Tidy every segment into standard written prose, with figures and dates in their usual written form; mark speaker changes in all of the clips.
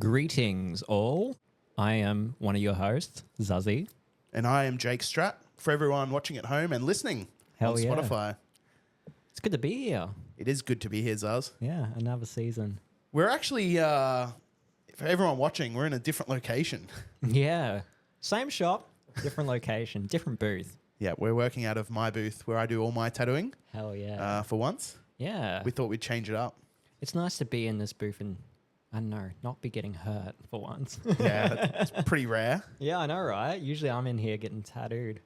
Speaker 1: Greetings, all. I am one of your hosts, Zuzzy.
Speaker 2: And I am Jake Straat. For everyone watching at home and listening
Speaker 1: Hell
Speaker 2: on
Speaker 1: yeah.
Speaker 2: Spotify.
Speaker 1: It's good to be here.
Speaker 2: It is good to be here, Zuzz.
Speaker 1: Yeah, another season.
Speaker 2: We're actually, for everyone watching, we're in a different location.
Speaker 1: Yeah. Same shop, different location, different booth.
Speaker 2: Yeah, we're working out of my booth where I do all my tattooing
Speaker 1: Hell yeah.
Speaker 2: for once.
Speaker 1: Yeah.
Speaker 2: We thought we'd change it up.
Speaker 1: It's nice to be in this booth and, I don't know, not be getting hurt for once.
Speaker 2: Yeah, it's pretty rare.
Speaker 1: Yeah, I know, right? Usually I'm in here getting tattooed.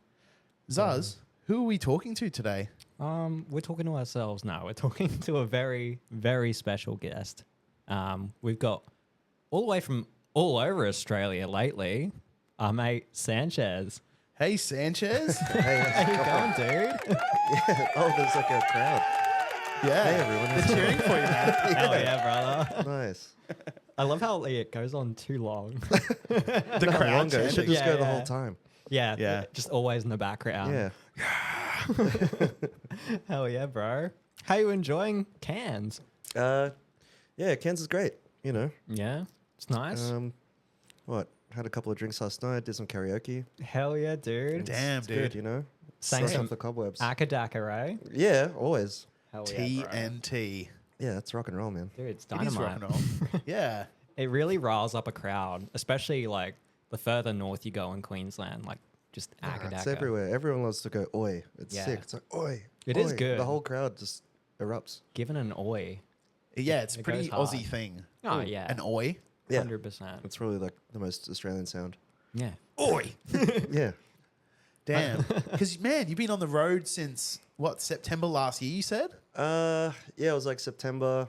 Speaker 2: Zuzz, who are we talking to today?
Speaker 1: We're talking to ourselves now. We're talking to a very, very special guest. We've got all the way from all over Australia lately, our mate Sanchez.
Speaker 2: Hey, Sanchez.
Speaker 3: Hey,
Speaker 1: How you going, dude?
Speaker 3: yeah. Oh, there's like a crowd.
Speaker 2: Yeah.
Speaker 3: Hey, everyone.
Speaker 2: They're cheering for you, man.
Speaker 1: Hell yeah, brother.
Speaker 3: Nice.
Speaker 1: I love how it goes on too long.
Speaker 2: The crowd
Speaker 3: Longer. It should
Speaker 2: chanting.
Speaker 3: just
Speaker 1: Yeah,
Speaker 3: go the
Speaker 1: yeah.
Speaker 3: whole time.
Speaker 1: Yeah,
Speaker 2: Yeah.
Speaker 1: just always in the background.
Speaker 3: Yeah.
Speaker 1: Hell yeah, bro. How you enjoying Cairns?
Speaker 3: Yeah, Cairns is great. You know.
Speaker 1: Yeah, it's nice.
Speaker 3: What? Had a couple of drinks last night. Did some karaoke.
Speaker 1: Hell yeah, dude.
Speaker 2: Damn,
Speaker 3: It's
Speaker 2: dude.
Speaker 3: good, you know.
Speaker 1: Sang
Speaker 3: Brush
Speaker 1: some
Speaker 3: off the cobwebs.
Speaker 1: Akadaka, right?
Speaker 3: Yeah, always.
Speaker 1: Hell yeah, bro.
Speaker 2: TNT.
Speaker 3: Yeah, that's rock and roll, man.
Speaker 1: Dude, it's
Speaker 2: It is rock
Speaker 1: dynamite.
Speaker 2: and roll. Yeah.
Speaker 1: It really riles up a crowd, especially like the further north you go in Queensland, like just Akadaka.
Speaker 3: It's everywhere. Everyone loves to go oi. It's
Speaker 1: Yeah.
Speaker 3: sick. It's like oi.
Speaker 1: It
Speaker 3: oi.
Speaker 1: is good.
Speaker 3: The whole crowd just erupts.
Speaker 1: Given an oi.
Speaker 2: Yeah, it's a
Speaker 1: It
Speaker 2: pretty
Speaker 1: goes
Speaker 2: Aussie
Speaker 1: hard.
Speaker 2: thing.
Speaker 1: Oh, yeah.
Speaker 2: An oi.
Speaker 3: Yeah.
Speaker 1: 100%.
Speaker 3: It's really like the most Australian sound.
Speaker 1: Yeah.
Speaker 2: Oi.
Speaker 3: Yeah.
Speaker 2: Damn. Because, man, you've been on the road since, what, September last year, you said?
Speaker 3: Yeah, it was like September.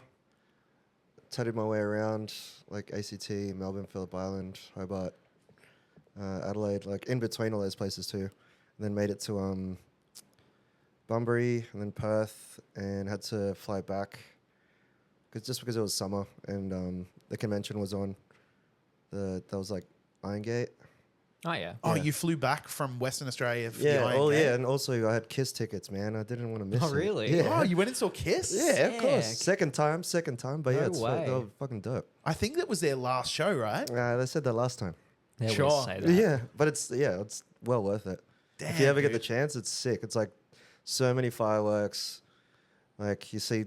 Speaker 3: Tattooed my way around, like ACT, Melbourne, Phillip Island, Hobart, Adelaide, like in between all those places too. And then made it to Bunbury and then Perth, and had to fly back because it was summer and the convention was on. That was like Iron Gate.
Speaker 1: Oh, yeah.
Speaker 2: Oh,
Speaker 3: Yeah.
Speaker 2: you flew back from Western Australia for the
Speaker 3: Yeah,
Speaker 2: Iron
Speaker 3: oh
Speaker 2: Gate?
Speaker 3: yeah, and also I had Kiss tickets, man. I didn't want to miss
Speaker 1: Oh,
Speaker 3: it.
Speaker 1: really?
Speaker 3: Yeah.
Speaker 2: Oh, you went and saw Kiss?
Speaker 3: Yeah, of course.
Speaker 1: Sick.
Speaker 3: Second time. But
Speaker 1: No
Speaker 3: yeah, they
Speaker 1: way.
Speaker 3: were fucking dope.
Speaker 2: I think that was their last show, right?
Speaker 3: They said that last time.
Speaker 1: They always
Speaker 2: Sure.
Speaker 1: say that.
Speaker 3: Yeah, but it's well worth it.
Speaker 2: Damn,
Speaker 3: If you ever get the
Speaker 2: dude.
Speaker 3: chance, it's sick. It's like so many fireworks. Like you see,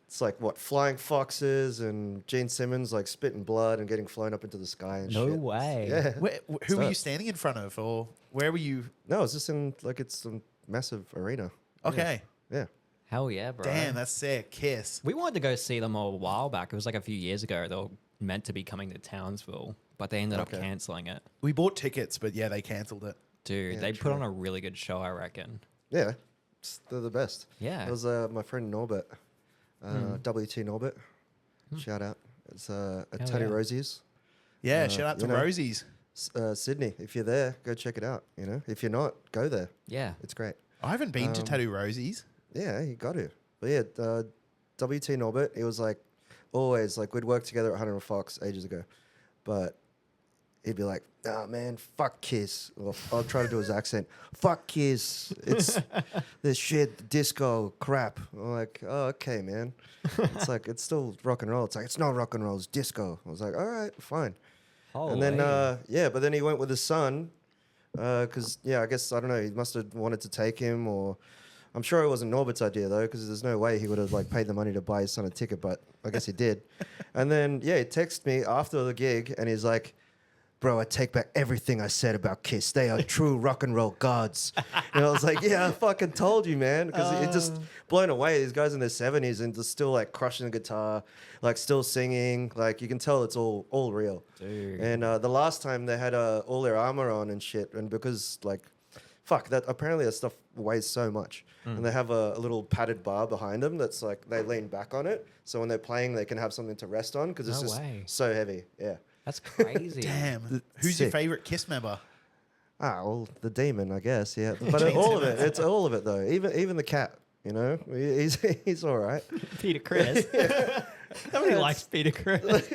Speaker 3: it's like what, flying foxes and Gene Simmons like spitting blood and getting flown up into the sky and
Speaker 1: No
Speaker 3: shit.
Speaker 1: way.
Speaker 3: Yeah.
Speaker 2: Who were you
Speaker 3: dope.
Speaker 2: standing in front of, or where were you?
Speaker 3: No, it's just in like it's a massive arena.
Speaker 2: Okay.
Speaker 3: Yeah.
Speaker 1: Hell yeah, bro.
Speaker 2: Damn, that's sick. Kiss.
Speaker 1: We wanted to go see them a while back. It was like a few years ago. They were meant to be coming to Townsville, but they ended up
Speaker 3: Okay.
Speaker 1: cancelling it.
Speaker 2: We bought tickets, but yeah, they cancelled it.
Speaker 1: Dude,
Speaker 3: Yeah,
Speaker 1: they put
Speaker 3: true.
Speaker 1: on a really good show, I reckon.
Speaker 3: Yeah. They're the best.
Speaker 1: Yeah.
Speaker 3: It was my friend Norbert, WT Norbert. Shout out. It's at
Speaker 1: Hell
Speaker 3: Teddy
Speaker 1: yeah.
Speaker 3: Rosie's.
Speaker 2: Yeah, shout out to
Speaker 3: you know.
Speaker 2: Rosie's.
Speaker 3: Sydney. If you're there, go check it out. You know, if you're not, go there.
Speaker 1: Yeah.
Speaker 3: It's great.
Speaker 2: I haven't been to Tattoo Rosie's.
Speaker 3: Yeah, you got to. But yeah, WT Norbert, it was like always like we'd work together at Hunter and Fox ages ago, but he'd be like, "Ah, man, fuck Kiss." Or I'll try to do his accent. Fuck Kiss. It's this shit, disco crap. I'm like, oh, okay, man. It's like it's still rock and roll. It's like it's not rock and roll. It's disco. I was like, all right, fine. And then but then he went with his son because I guess I don't know. He must have wanted to take him, or I'm sure it wasn't Norbert's idea though, because there's no way he would have like paid the money to buy his son a ticket. But I guess he did. And then he texted me after the gig, and he's like, "Bro, I take back everything I said about Kiss. They are true rock and roll gods." And I was like, "Yeah, I fucking told you, man." Because it just blown away. These guys in their 70s and just still like crushing the guitar, like still singing. Like you can tell it's all real.
Speaker 1: Dude.
Speaker 3: And the last time they had all their armor on and shit, and because like, fuck that. Apparently that stuff weighs so much, and they have a little padded bar behind them that's like they lean back on it, so when they're playing they can have something to rest on because it's
Speaker 1: No
Speaker 3: just
Speaker 1: way.
Speaker 3: so heavy. Yeah.
Speaker 1: That's crazy.
Speaker 2: Damn. Who's your
Speaker 3: Sick.
Speaker 2: favorite Kiss member?
Speaker 3: Ah, well, the demon, I guess. Yeah, but all of it. It's all of it though. Even the cat. You know, he's all right.
Speaker 1: Peter Chris. Nobody likes Peter Chris.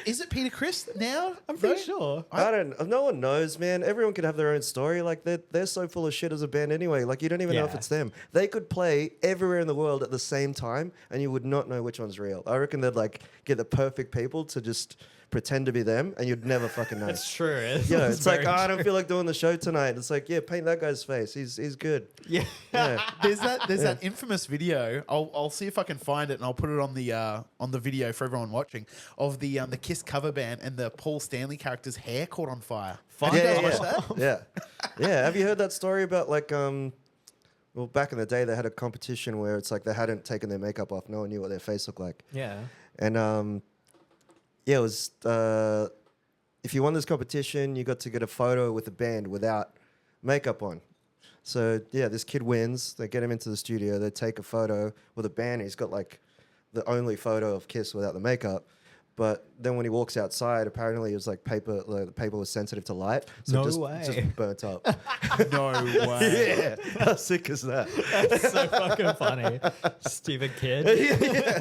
Speaker 2: Is it Peter Chris now?
Speaker 1: I'm pretty sure.
Speaker 3: I don't. No one knows, man. Everyone could have their own story. Like they're so full of shit as a band anyway. Like you don't even know if
Speaker 1: Yeah.
Speaker 3: it's them. They could play everywhere in the world at the same time, and you would not know which one's real. I reckon they'd like get the perfect people to just pretend to be them, and you'd never fucking know.
Speaker 1: It's true.
Speaker 3: It's like, I don't feel like doing the show tonight. It's like, yeah, paint that guy's face. He's good.
Speaker 1: Yeah.
Speaker 3: Yeah.
Speaker 2: There's that infamous video. I'll see if I can find it and I'll put it on the video for everyone watching of the Kiss cover band and the Paul Stanley character's hair caught on fire. Have you guys watched that?
Speaker 3: Yeah. Have you heard that story about like well, back in the day they had a competition where it's like they hadn't taken their makeup off. No one knew what their face looked like.
Speaker 1: Yeah.
Speaker 3: And it was if you won this competition, you got to get a photo with the band without makeup on. So yeah, this kid wins. They get him into the studio. They take a photo with a band. He's got like the only photo of Kiss without the makeup. But then when he walks outside, apparently it was like paper. Like the paper was sensitive to light, so just burnt up.
Speaker 2: No way.
Speaker 3: Yeah, how sick is that?
Speaker 1: That's so fucking funny. Stupid kid.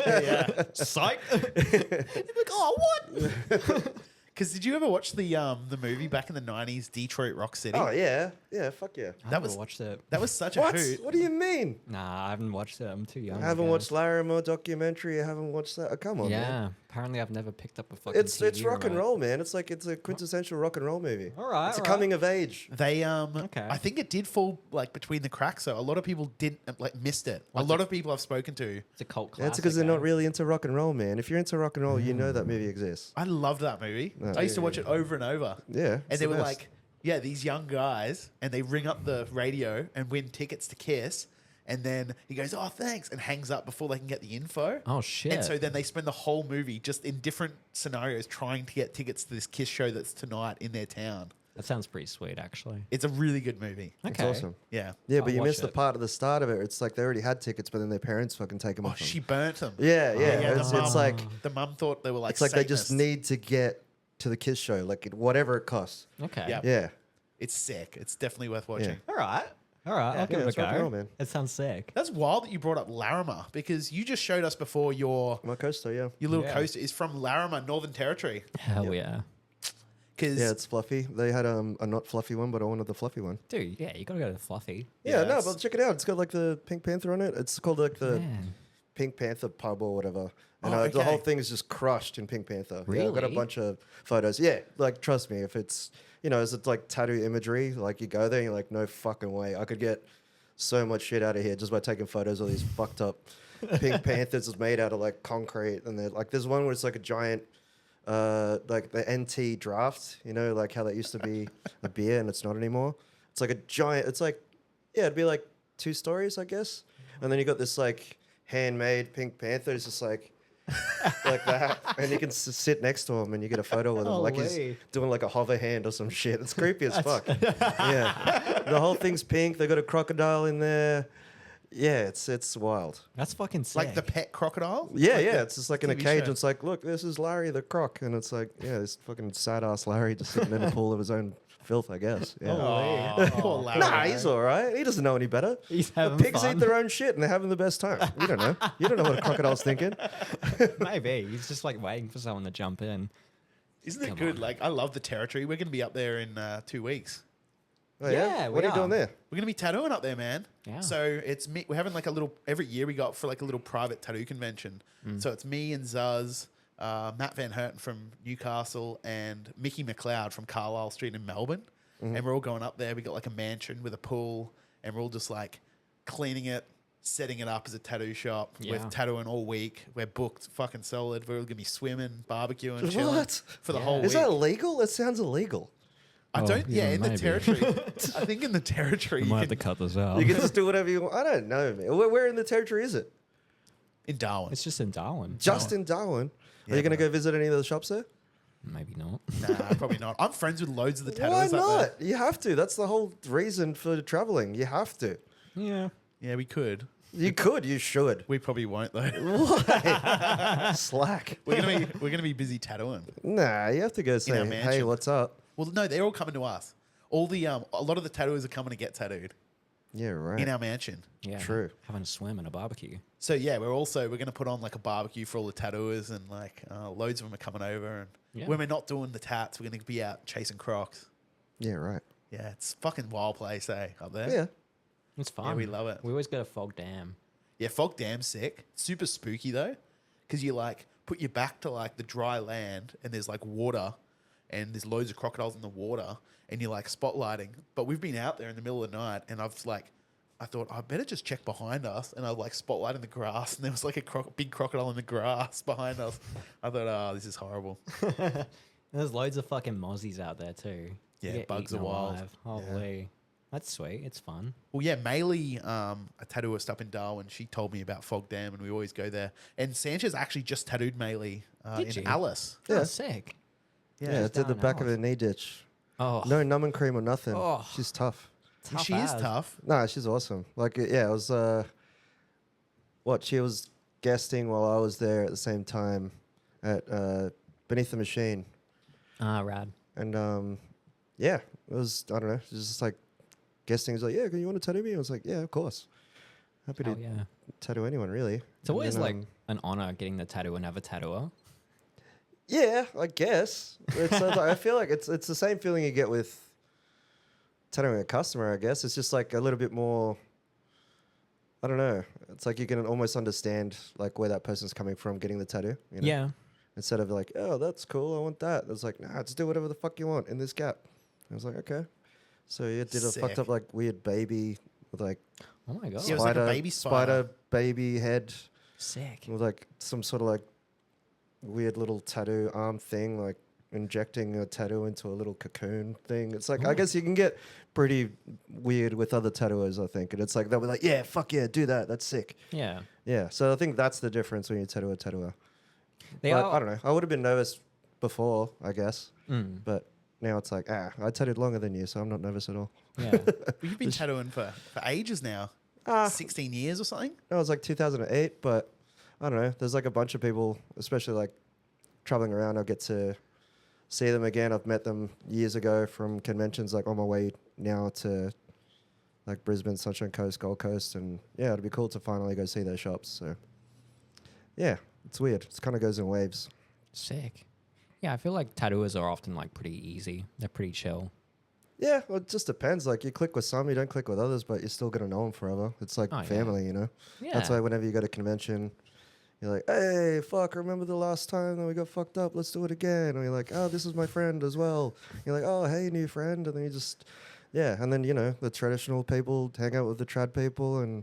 Speaker 3: Yeah.
Speaker 1: Psych.
Speaker 2: You'd be like, oh, what? Because did you ever watch the movie back in the 90s, Detroit Rock City?
Speaker 3: Oh yeah, fuck yeah.
Speaker 1: I
Speaker 2: That
Speaker 1: haven't
Speaker 2: was-
Speaker 1: watched it.
Speaker 2: That was such a
Speaker 3: What?
Speaker 2: hoot.
Speaker 3: What do you mean?
Speaker 1: Nah, I haven't watched it. I'm too young.
Speaker 3: I
Speaker 1: to
Speaker 3: haven't
Speaker 1: be
Speaker 3: watched
Speaker 1: honest.
Speaker 3: Larimore documentary. I haven't watched that. Oh, come on,
Speaker 1: Yeah.
Speaker 3: man.
Speaker 1: Apparently, I've never picked up a fucking.
Speaker 3: It's
Speaker 1: TV
Speaker 3: rock and
Speaker 1: remote.
Speaker 3: roll, man. It's like it's a quintessential rock and roll movie.
Speaker 1: All right,
Speaker 3: It's a
Speaker 1: all right.
Speaker 3: coming of age.
Speaker 2: They
Speaker 1: Okay.
Speaker 2: I think it did fall like between the cracks. So a lot of people didn't missed it. A lot of people I've spoken to.
Speaker 1: It's a cult classic.
Speaker 3: That's because they're
Speaker 1: eh?
Speaker 3: not really into rock and roll, man. If you're into rock and roll, you know that movie exists.
Speaker 2: I loved that movie.
Speaker 3: No.
Speaker 2: I used to watch it over and over.
Speaker 3: Yeah,
Speaker 2: And
Speaker 3: it's
Speaker 2: they
Speaker 3: the
Speaker 2: were
Speaker 3: best.
Speaker 2: like, yeah, these young guys, and they ring up the radio and win tickets to Kiss. And then he goes, oh, thanks, and hangs up before they can get the info.
Speaker 1: Oh shit.
Speaker 2: And so then they spend the whole movie just in different scenarios trying to get tickets to this Kiss show that's tonight in their town.
Speaker 1: That sounds pretty sweet, actually.
Speaker 2: It's a really good movie.
Speaker 1: Okay.
Speaker 3: It's awesome.
Speaker 2: Yeah.
Speaker 3: Yeah,
Speaker 1: I'll
Speaker 3: but you
Speaker 1: watch
Speaker 3: missed the
Speaker 1: it.
Speaker 3: part at the start of it. It's like they already had tickets, but then their parents fucking take them
Speaker 2: Oh,
Speaker 3: off them.
Speaker 2: she burnt them.
Speaker 3: Yeah.
Speaker 2: the
Speaker 3: It's
Speaker 2: mum-
Speaker 3: like
Speaker 2: the mum thought they were like
Speaker 3: it's like they just
Speaker 2: Satanists.
Speaker 3: need to get to the Kiss show, like whatever it costs.
Speaker 1: Okay.
Speaker 2: Yeah.
Speaker 3: Yeah.
Speaker 2: It's sick. It's definitely worth watching.
Speaker 1: All right. All right.
Speaker 2: Yeah,
Speaker 1: I'll give it
Speaker 3: it's
Speaker 1: a
Speaker 3: rock and
Speaker 1: go.
Speaker 3: roll, man.
Speaker 1: It sounds sick.
Speaker 2: That's wild that you brought up Larimer because you just showed us before your
Speaker 3: My coaster, yeah.
Speaker 2: little
Speaker 1: Yeah.
Speaker 2: coaster is from Larimer, Northern Territory.
Speaker 1: Hell yeah.
Speaker 2: Because
Speaker 3: Yeah, it's fluffy. They had a not fluffy one, but I wanted the fluffy one.
Speaker 1: Dude, yeah, you gotta go to Fluffy.
Speaker 3: Yeah, no,
Speaker 2: it's-
Speaker 3: but check it out. It's got like the Pink Panther on it. It's called like the
Speaker 1: Man.
Speaker 3: Pink Panther pub or whatever. And
Speaker 2: Oh,
Speaker 3: the whole
Speaker 2: okay.
Speaker 3: thing is just crushed in Pink Panther. Yeah, I've got a
Speaker 1: Really?
Speaker 3: bunch of photos. Yeah, like trust me, if it's is it like tattoo imagery? Like you go there and you're like, no fucking way. I could get so much shit out of here just by taking photos of these fucked up Pink Panthers that's made out of like concrete. And they're like there's one where it's like a giant like the NT draft, like how that used to be a beer and it's not anymore. It's like a giant it's like it'd be like 2 stories, I guess. And then you got this like handmade Pink Panther. It's just like that, and you can sit next to him and you get a photo with him, like he's
Speaker 1: Holy.
Speaker 3: doing like a hover hand or some shit. It's creepy as fuck. Yeah, the whole thing's pink. They got a crocodile in there. Yeah, it's wild.
Speaker 1: That's fucking sick.
Speaker 2: like the pet crocodile.
Speaker 3: Yeah,
Speaker 2: Like
Speaker 3: yeah.
Speaker 2: the
Speaker 3: It's just like in a
Speaker 2: TV
Speaker 3: cage.
Speaker 2: show.
Speaker 3: It's like, look, this is Larry the croc, and it's like, yeah, this fucking sad ass Larry just sitting in a pool of his own filth, I guess. Yeah.
Speaker 2: Oh, poor Larry.
Speaker 3: Nah, he's all right. He doesn't know any better.
Speaker 1: He's
Speaker 3: The
Speaker 1: having
Speaker 3: pigs
Speaker 1: fun.
Speaker 3: eat their own shit and they're having the best time. You don't know. You don't know what a crocodile's thinking.
Speaker 1: Maybe. He's just like waiting for someone to jump in.
Speaker 2: Isn't it
Speaker 1: Come
Speaker 2: good?
Speaker 1: on.
Speaker 2: Like I love the territory. We're going to be up there in 2 weeks.
Speaker 3: Oh,
Speaker 1: Yeah,
Speaker 3: What
Speaker 1: we
Speaker 3: are you doing
Speaker 1: are.
Speaker 3: there?
Speaker 2: We're going to be tattooing up there, man.
Speaker 1: Yeah.
Speaker 2: So it's me. We're having like a little every year we got for like a little private tattoo convention. So it's me and Zuzz, Matt Van Herten from Newcastle, and Mickey McLeod from Carlisle Street in Melbourne. And we're all going up there. We got like a mansion with a pool, and we're all just like cleaning it, setting it up as a tattoo shop.
Speaker 1: Yeah.
Speaker 2: We're tattooing all week. We're booked fucking solid. We're all gonna be swimming, barbecuing, chilling
Speaker 3: What?
Speaker 2: for the
Speaker 1: Yeah.
Speaker 2: whole
Speaker 3: Is
Speaker 2: week.
Speaker 3: that illegal? That sounds illegal.
Speaker 2: I
Speaker 1: Oh,
Speaker 2: don't. Yeah,
Speaker 1: yeah,
Speaker 2: in the
Speaker 1: maybe.
Speaker 2: territory. I think in the territory
Speaker 1: I
Speaker 2: you
Speaker 1: might have
Speaker 2: can,
Speaker 1: to cut this out.
Speaker 3: You can just do whatever you want. I don't know, man. Where in the territory is it?
Speaker 2: in Darwin.
Speaker 1: It's just in Darwin.
Speaker 3: Just in Darwin.
Speaker 2: Yeah,
Speaker 3: Are you going to
Speaker 2: bro.
Speaker 3: go visit any of the shops there?
Speaker 1: Maybe not.
Speaker 2: Nah, probably not. I'm friends with loads of the
Speaker 3: Why
Speaker 2: tattooers up there.
Speaker 3: not? You have to. That's the whole reason for traveling. You have to.
Speaker 1: Yeah.
Speaker 2: Yeah, we could.
Speaker 3: You could. You should.
Speaker 2: We probably won't though.
Speaker 3: Why? Slack.
Speaker 2: we're gonna be busy tattooing.
Speaker 3: Nah, you have to go say,
Speaker 2: our
Speaker 3: hey,
Speaker 2: mansion.
Speaker 3: what's up?
Speaker 2: Well, no, they're all coming to us. All the a lot of the tattooers are coming to get tattooed
Speaker 3: Yeah, right.
Speaker 2: in our mansion.
Speaker 1: Yeah.
Speaker 3: True.
Speaker 1: Having a swim and a barbecue.
Speaker 2: So yeah, we're gonna put on like a barbecue for all the tattooers, and like loads of them are coming over. And
Speaker 1: Yeah.
Speaker 2: when we're not doing the tats, we're gonna be out chasing crocs.
Speaker 3: Yeah, right.
Speaker 2: Yeah, it's fucking wild place, up there.
Speaker 3: Yeah.
Speaker 1: It's fun.
Speaker 2: Yeah, we love it.
Speaker 1: We always go to Fog Dam.
Speaker 2: Yeah, Fog Dam's sick. Super spooky though, because you like put your back to like the dry land and there's like water and there's loads of crocodiles in the water and you're like spotlighting. But we've been out there in the middle of the night and I thought I better just check behind us, and I like spotlight in the grass, and there was like a big crocodile in the grass behind us. I thought, oh, this is horrible.
Speaker 1: There's loads of fucking mozzies out there too. You
Speaker 2: Yeah,
Speaker 1: get
Speaker 2: bugs
Speaker 1: eaten
Speaker 2: are wild.
Speaker 1: alive. Holy, that's sweet. It's fun.
Speaker 2: Well, yeah, Maylee, a tattooist up in Darwin, she told me about Fog Dam, and we always go there. And Sanchez actually just tattooed Maylee
Speaker 1: Did
Speaker 2: in
Speaker 1: you?
Speaker 2: Alice.
Speaker 3: Yeah.
Speaker 1: Oh, sick.
Speaker 3: Yeah, it did the
Speaker 1: down
Speaker 3: back of
Speaker 1: Alice.
Speaker 3: her knee ditch.
Speaker 1: Oh,
Speaker 3: No numbing cream or nothing.
Speaker 1: Oh.
Speaker 3: She's tough.
Speaker 1: tough
Speaker 2: She is
Speaker 1: as.
Speaker 2: tough.
Speaker 3: Nah, she's awesome. Like, yeah, it was, she was guesting while I was there at the same time at Beneath the Machine.
Speaker 1: Ah, rad.
Speaker 3: And, yeah, it was, I don't know, it was just like guesting. He's like, yeah, you want to tattoo me? I was like, yeah, of course. Happy
Speaker 1: Oh
Speaker 3: to
Speaker 1: yeah.
Speaker 3: tattoo anyone, really.
Speaker 1: It's
Speaker 3: And
Speaker 1: always
Speaker 3: then,
Speaker 1: like an honor getting the tattoo and have a tattooer.
Speaker 3: yeah, I guess. It's, I feel like it's the same feeling you get with tattooing a customer, I guess. It's just like a little bit more, I don't know. It's like you can almost understand like where that person's coming from getting the tattoo. You know?
Speaker 1: Yeah.
Speaker 3: Instead of like, oh, that's cool, I want that. It's like, nah, just do whatever the fuck you want in this gap. I was like, okay. So you did a fucked
Speaker 2: Sick.
Speaker 3: up like weird baby with like
Speaker 1: Oh my god.
Speaker 2: Yeah, it was like a baby
Speaker 3: spider
Speaker 2: spider.
Speaker 3: baby head
Speaker 1: Sick.
Speaker 3: with like some sort of like weird little tattoo arm thing, like injecting a tattoo into a little cocoon thing. It's like, I
Speaker 1: Ooh.
Speaker 3: guess you can get pretty weird with other tattooers, I think. And it's like, they'll be like, yeah, fuck yeah, do that. That's sick.
Speaker 1: Yeah.
Speaker 3: Yeah. So I think that's the difference when you tattoo a tattooer.
Speaker 1: They
Speaker 3: But
Speaker 1: are.
Speaker 3: I don't know. I would have been nervous before, I guess.
Speaker 1: Mm,
Speaker 3: But now it's like, I tattooed longer than you, so I'm not nervous at all.
Speaker 1: yeah.
Speaker 2: Well, you've been tattooing for ages now. 16 years or something?
Speaker 3: It was like 2008, but I don't know. There's like a bunch of people, especially like traveling around. I'll get to see them again. I've met them years ago from conventions, like on my way now to like Brisbane, Sunshine Coast, Gold Coast. And yeah, it'd be cool to finally go see their shops. So yeah, it's weird. It kind of goes in waves.
Speaker 1: Sick. Yeah, I feel like tattooers are often like pretty easy. They're pretty chill.
Speaker 3: Yeah, well, it just depends. Like you click with some, you don't click with others, but you're still going to know them forever. It's like
Speaker 1: Oh, yeah.
Speaker 3: family, you know?
Speaker 1: Yeah.
Speaker 3: That's why whenever you go to convention, you're like, hey, fuck, remember the last time that we got fucked up? Let's do it again. And you're like, oh, this is my friend as well. You're like, oh, hey, new friend. And then you just, yeah. And then, you know, the traditional people hang out with the trad people and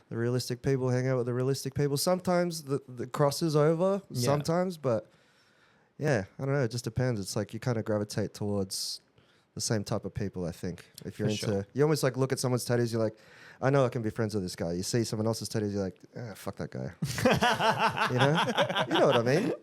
Speaker 3: the realistic people hang out with the realistic people. Sometimes the crosses over,
Speaker 1: Yeah.
Speaker 3: sometimes, but yeah, I don't know. It just depends. It's like you kind of gravitate towards the same type of people, I think. If you're
Speaker 1: For
Speaker 3: into,
Speaker 1: sure.
Speaker 3: you almost like look at someone's tattoos, you're like, I know I can be friends with this guy. You see someone else's tattoos, you're like, fuck that guy. You know what I mean?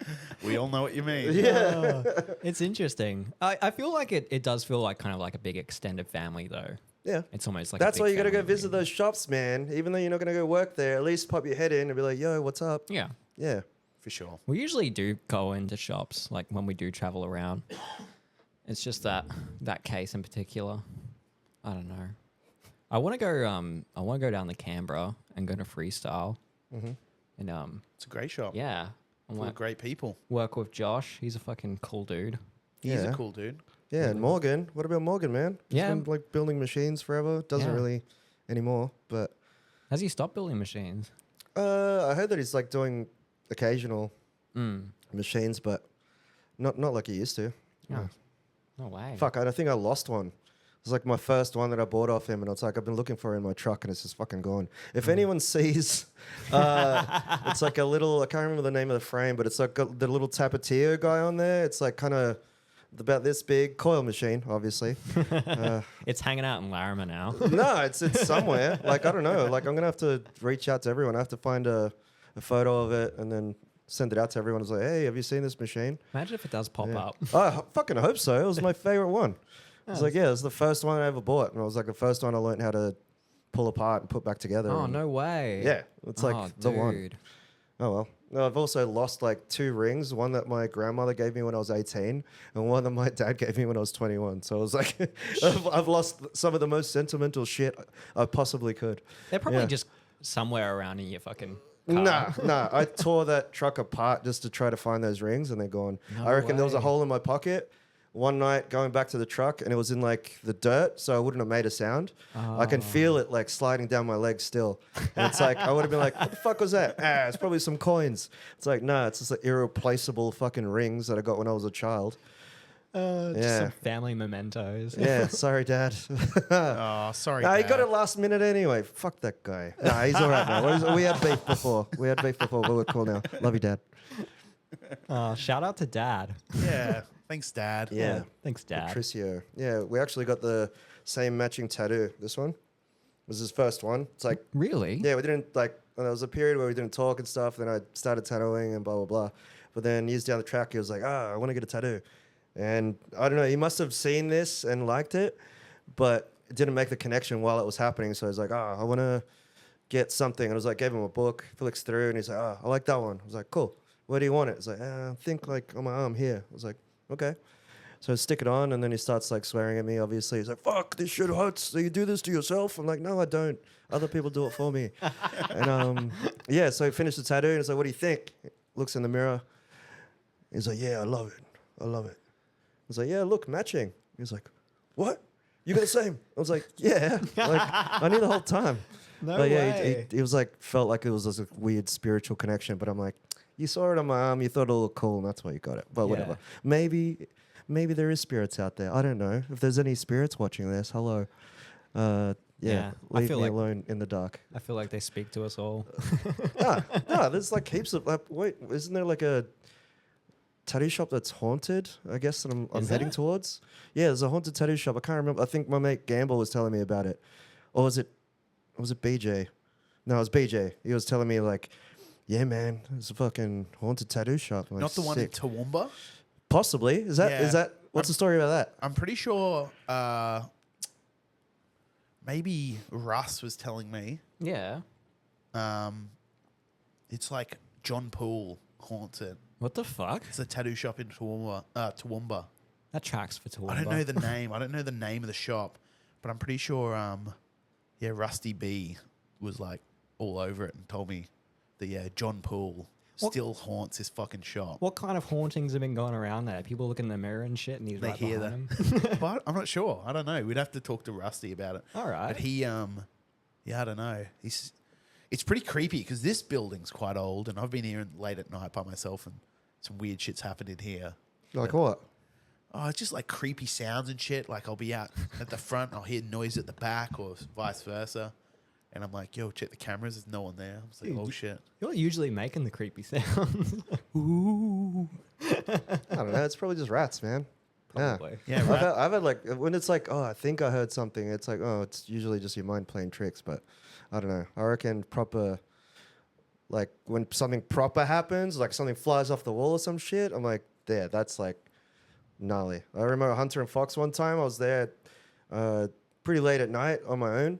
Speaker 2: We all know what you mean.
Speaker 3: Yeah.
Speaker 1: It's interesting. I feel like it does feel like kind of like a big extended family though.
Speaker 3: Yeah.
Speaker 1: It's almost like
Speaker 3: That's
Speaker 1: a
Speaker 3: why
Speaker 1: big
Speaker 3: you got to go
Speaker 1: family
Speaker 3: visit
Speaker 1: reunion.
Speaker 3: those shops, man. Even though you're not going to go work there, at least pop your head in and be like, yo, what's up?
Speaker 1: Yeah.
Speaker 3: Yeah.
Speaker 2: For sure.
Speaker 1: We usually do go into shops like when we do travel around. It's just that case in particular. I don't know. I want to go down to Canberra and go to Freestyle.
Speaker 3: Mm-hmm.
Speaker 1: And
Speaker 2: It's a great shop.
Speaker 1: yeah, I
Speaker 2: Full
Speaker 1: want
Speaker 2: of great people.
Speaker 1: work with Josh. He's a fucking cool dude.
Speaker 2: He's
Speaker 3: Yeah.
Speaker 2: a cool dude.
Speaker 3: Yeah, and Morgan. What about Morgan, man? He's
Speaker 1: Yeah.
Speaker 3: been like building machines forever. Doesn't
Speaker 1: Yeah.
Speaker 3: really anymore, but
Speaker 1: Has he stopped building machines?
Speaker 3: I heard that he's like doing occasional
Speaker 1: Mm.
Speaker 3: machines, but not like he used to.
Speaker 1: Yeah. No way.
Speaker 3: Fuck, I think I lost one. It was like my first one that I bought off him, and it's like I've been looking for it in my truck, and it's just fucking gone. If anyone sees, it's like a little, I can't remember the name of the frame, but it's like got the little Tapatio guy on there. It's like kind of about this big, coil machine, obviously.
Speaker 1: It's hanging out in Larimer now.
Speaker 3: No, it's somewhere. Like, I don't know. Like, I'm going to have to reach out to everyone. I have to find a photo of it and then send it out to everyone. It's like, hey, have you seen this machine?
Speaker 1: Imagine if it does pop
Speaker 3: Yeah.
Speaker 1: up.
Speaker 3: I fucking hope so. It was my favorite one. It's like, yeah, it was the first one I ever bought. And it was like the first one I learned how to pull apart and put back together.
Speaker 1: Oh,
Speaker 3: and
Speaker 1: no way.
Speaker 3: Yeah, it's like
Speaker 1: Oh,
Speaker 3: the one.
Speaker 1: dude.
Speaker 3: Oh, well. No, I've also lost like 2 rings. One that my grandmother gave me when I was 18 and one that my dad gave me when I was 21. So I was like, I've lost some of the most sentimental shit I possibly could.
Speaker 1: They're probably
Speaker 3: Yeah.
Speaker 1: just somewhere around in your fucking car.
Speaker 3: Nah. I tore that truck apart just to try to find those rings and they're gone.
Speaker 1: No
Speaker 3: I reckon there was a
Speaker 1: way.
Speaker 3: hole in my pocket one night going back to the truck and it was in like the dirt, so I wouldn't have made a sound. I can feel it like sliding down my leg still. And it's like, I would have been like, what the fuck was that? It's probably some coins. It's like, no, it's just like irreplaceable fucking rings that I got when I was a child.
Speaker 1: Just some family mementos.
Speaker 3: Yeah, sorry, Dad.
Speaker 2: Oh, sorry.
Speaker 3: Nah, he
Speaker 2: Dad.
Speaker 3: got it last minute anyway. Fuck that guy. Nah, he's all right now. We had beef before. But we're cool now. Love you, Dad.
Speaker 1: Shout out to Dad.
Speaker 2: Yeah. Thanks, Dad.
Speaker 3: Yeah.
Speaker 1: Thanks, Dad.
Speaker 3: Patricio. Yeah, we actually got the same matching tattoo. This one was his first one. It's like,
Speaker 1: Really?
Speaker 3: yeah, we didn't like, there was a period where we didn't talk and stuff. Then I started tattooing and blah, blah, blah. But then years down the track, he was like, I want to get a tattoo. And I don't know, he must have seen this and liked it, but it didn't make the connection while it was happening. So he's like, I want to get something. And I was like, gave him a book, flicks through, and he's like, I like that one. I was like, cool. Where do you want it? It's like, I think like on my arm here. I was like, okay. So I stick it on, and then he starts like swearing at me, obviously. He's like, fuck, this shit hurts. Do you do this to yourself? I'm like, no, I don't. Other people do it for me. And yeah, so he finished the tattoo, and he's like, what do you think? Looks in the mirror. He's like, yeah, I love it. I love it. I was like, yeah, look, matching. He was like, what? You got the same? I was like, yeah. Like, I knew the whole time.
Speaker 1: No
Speaker 3: But yeah,
Speaker 1: way.
Speaker 3: he was like, felt like it was just a weird spiritual connection. But I'm like, you saw it on my arm, you thought it looked cool, and that's why you got it. But whatever. Maybe there is spirits out there. I don't know. If there's any spirits watching this, hello.
Speaker 1: Yeah, I
Speaker 3: leave
Speaker 1: feel
Speaker 3: me
Speaker 1: like-
Speaker 3: alone in the dark.
Speaker 1: I feel like they speak to us all.
Speaker 3: No, there's like heaps of. Wait, isn't there like a tattoo shop that's haunted? I guess that I'm
Speaker 1: Is
Speaker 3: heading
Speaker 1: there?
Speaker 3: towards. Yeah, there's a haunted tattoo shop. I can't remember. I think my mate Gamble was telling me about it, or was it BJ? No, it was BJ. He was telling me like, yeah, man, there's a fucking haunted tattoo shop. I'm like,
Speaker 2: Not the one in
Speaker 3: sick.
Speaker 2: Toowoomba.
Speaker 3: Possibly. Is that what's the story about that?
Speaker 2: I'm pretty sure maybe Russ was telling me
Speaker 1: Yeah.
Speaker 2: it's like John Poole haunted.
Speaker 1: What the fuck?
Speaker 2: It's a tattoo shop in Toowoomba.
Speaker 1: That tracks for Toowoomba.
Speaker 2: I don't know the name. I don't know the name of the shop, but I'm pretty sure Rusty B was like all over it and told me that John Poole
Speaker 1: What-
Speaker 2: still haunts his fucking shop.
Speaker 1: What kind of hauntings have been going around there? People look in the mirror and shit, and he's
Speaker 2: They
Speaker 1: right
Speaker 2: hear
Speaker 1: behind
Speaker 2: that.
Speaker 1: him.
Speaker 2: But I'm not sure. I don't know. We'd have to talk to Rusty about it.
Speaker 1: All right.
Speaker 2: But he, I don't know. It's pretty creepy because this building's quite old, and I've been here late at night by myself, and some weird shit's happened in here.
Speaker 3: Like what?
Speaker 2: Oh, it's just like creepy sounds and shit. Like I'll be out at the front, I'll hear noise at the back, or vice versa, and I'm like, "Yo, check the cameras. There's no one there." I'm just like,
Speaker 1: Dude,
Speaker 2: "Oh shit."
Speaker 1: You're usually making the creepy sounds.
Speaker 3: I don't know. It's probably just rats, man.
Speaker 1: Probably.
Speaker 2: Yeah,
Speaker 3: I've had like when it's like, I think I heard something. It's like, it's usually just your mind playing tricks. But I don't know. I reckon proper, like when something proper happens, like something flies off the wall or some shit. I'm like, that's like gnarly. I remember Hunter and Fox one time. I was there pretty late at night on my own,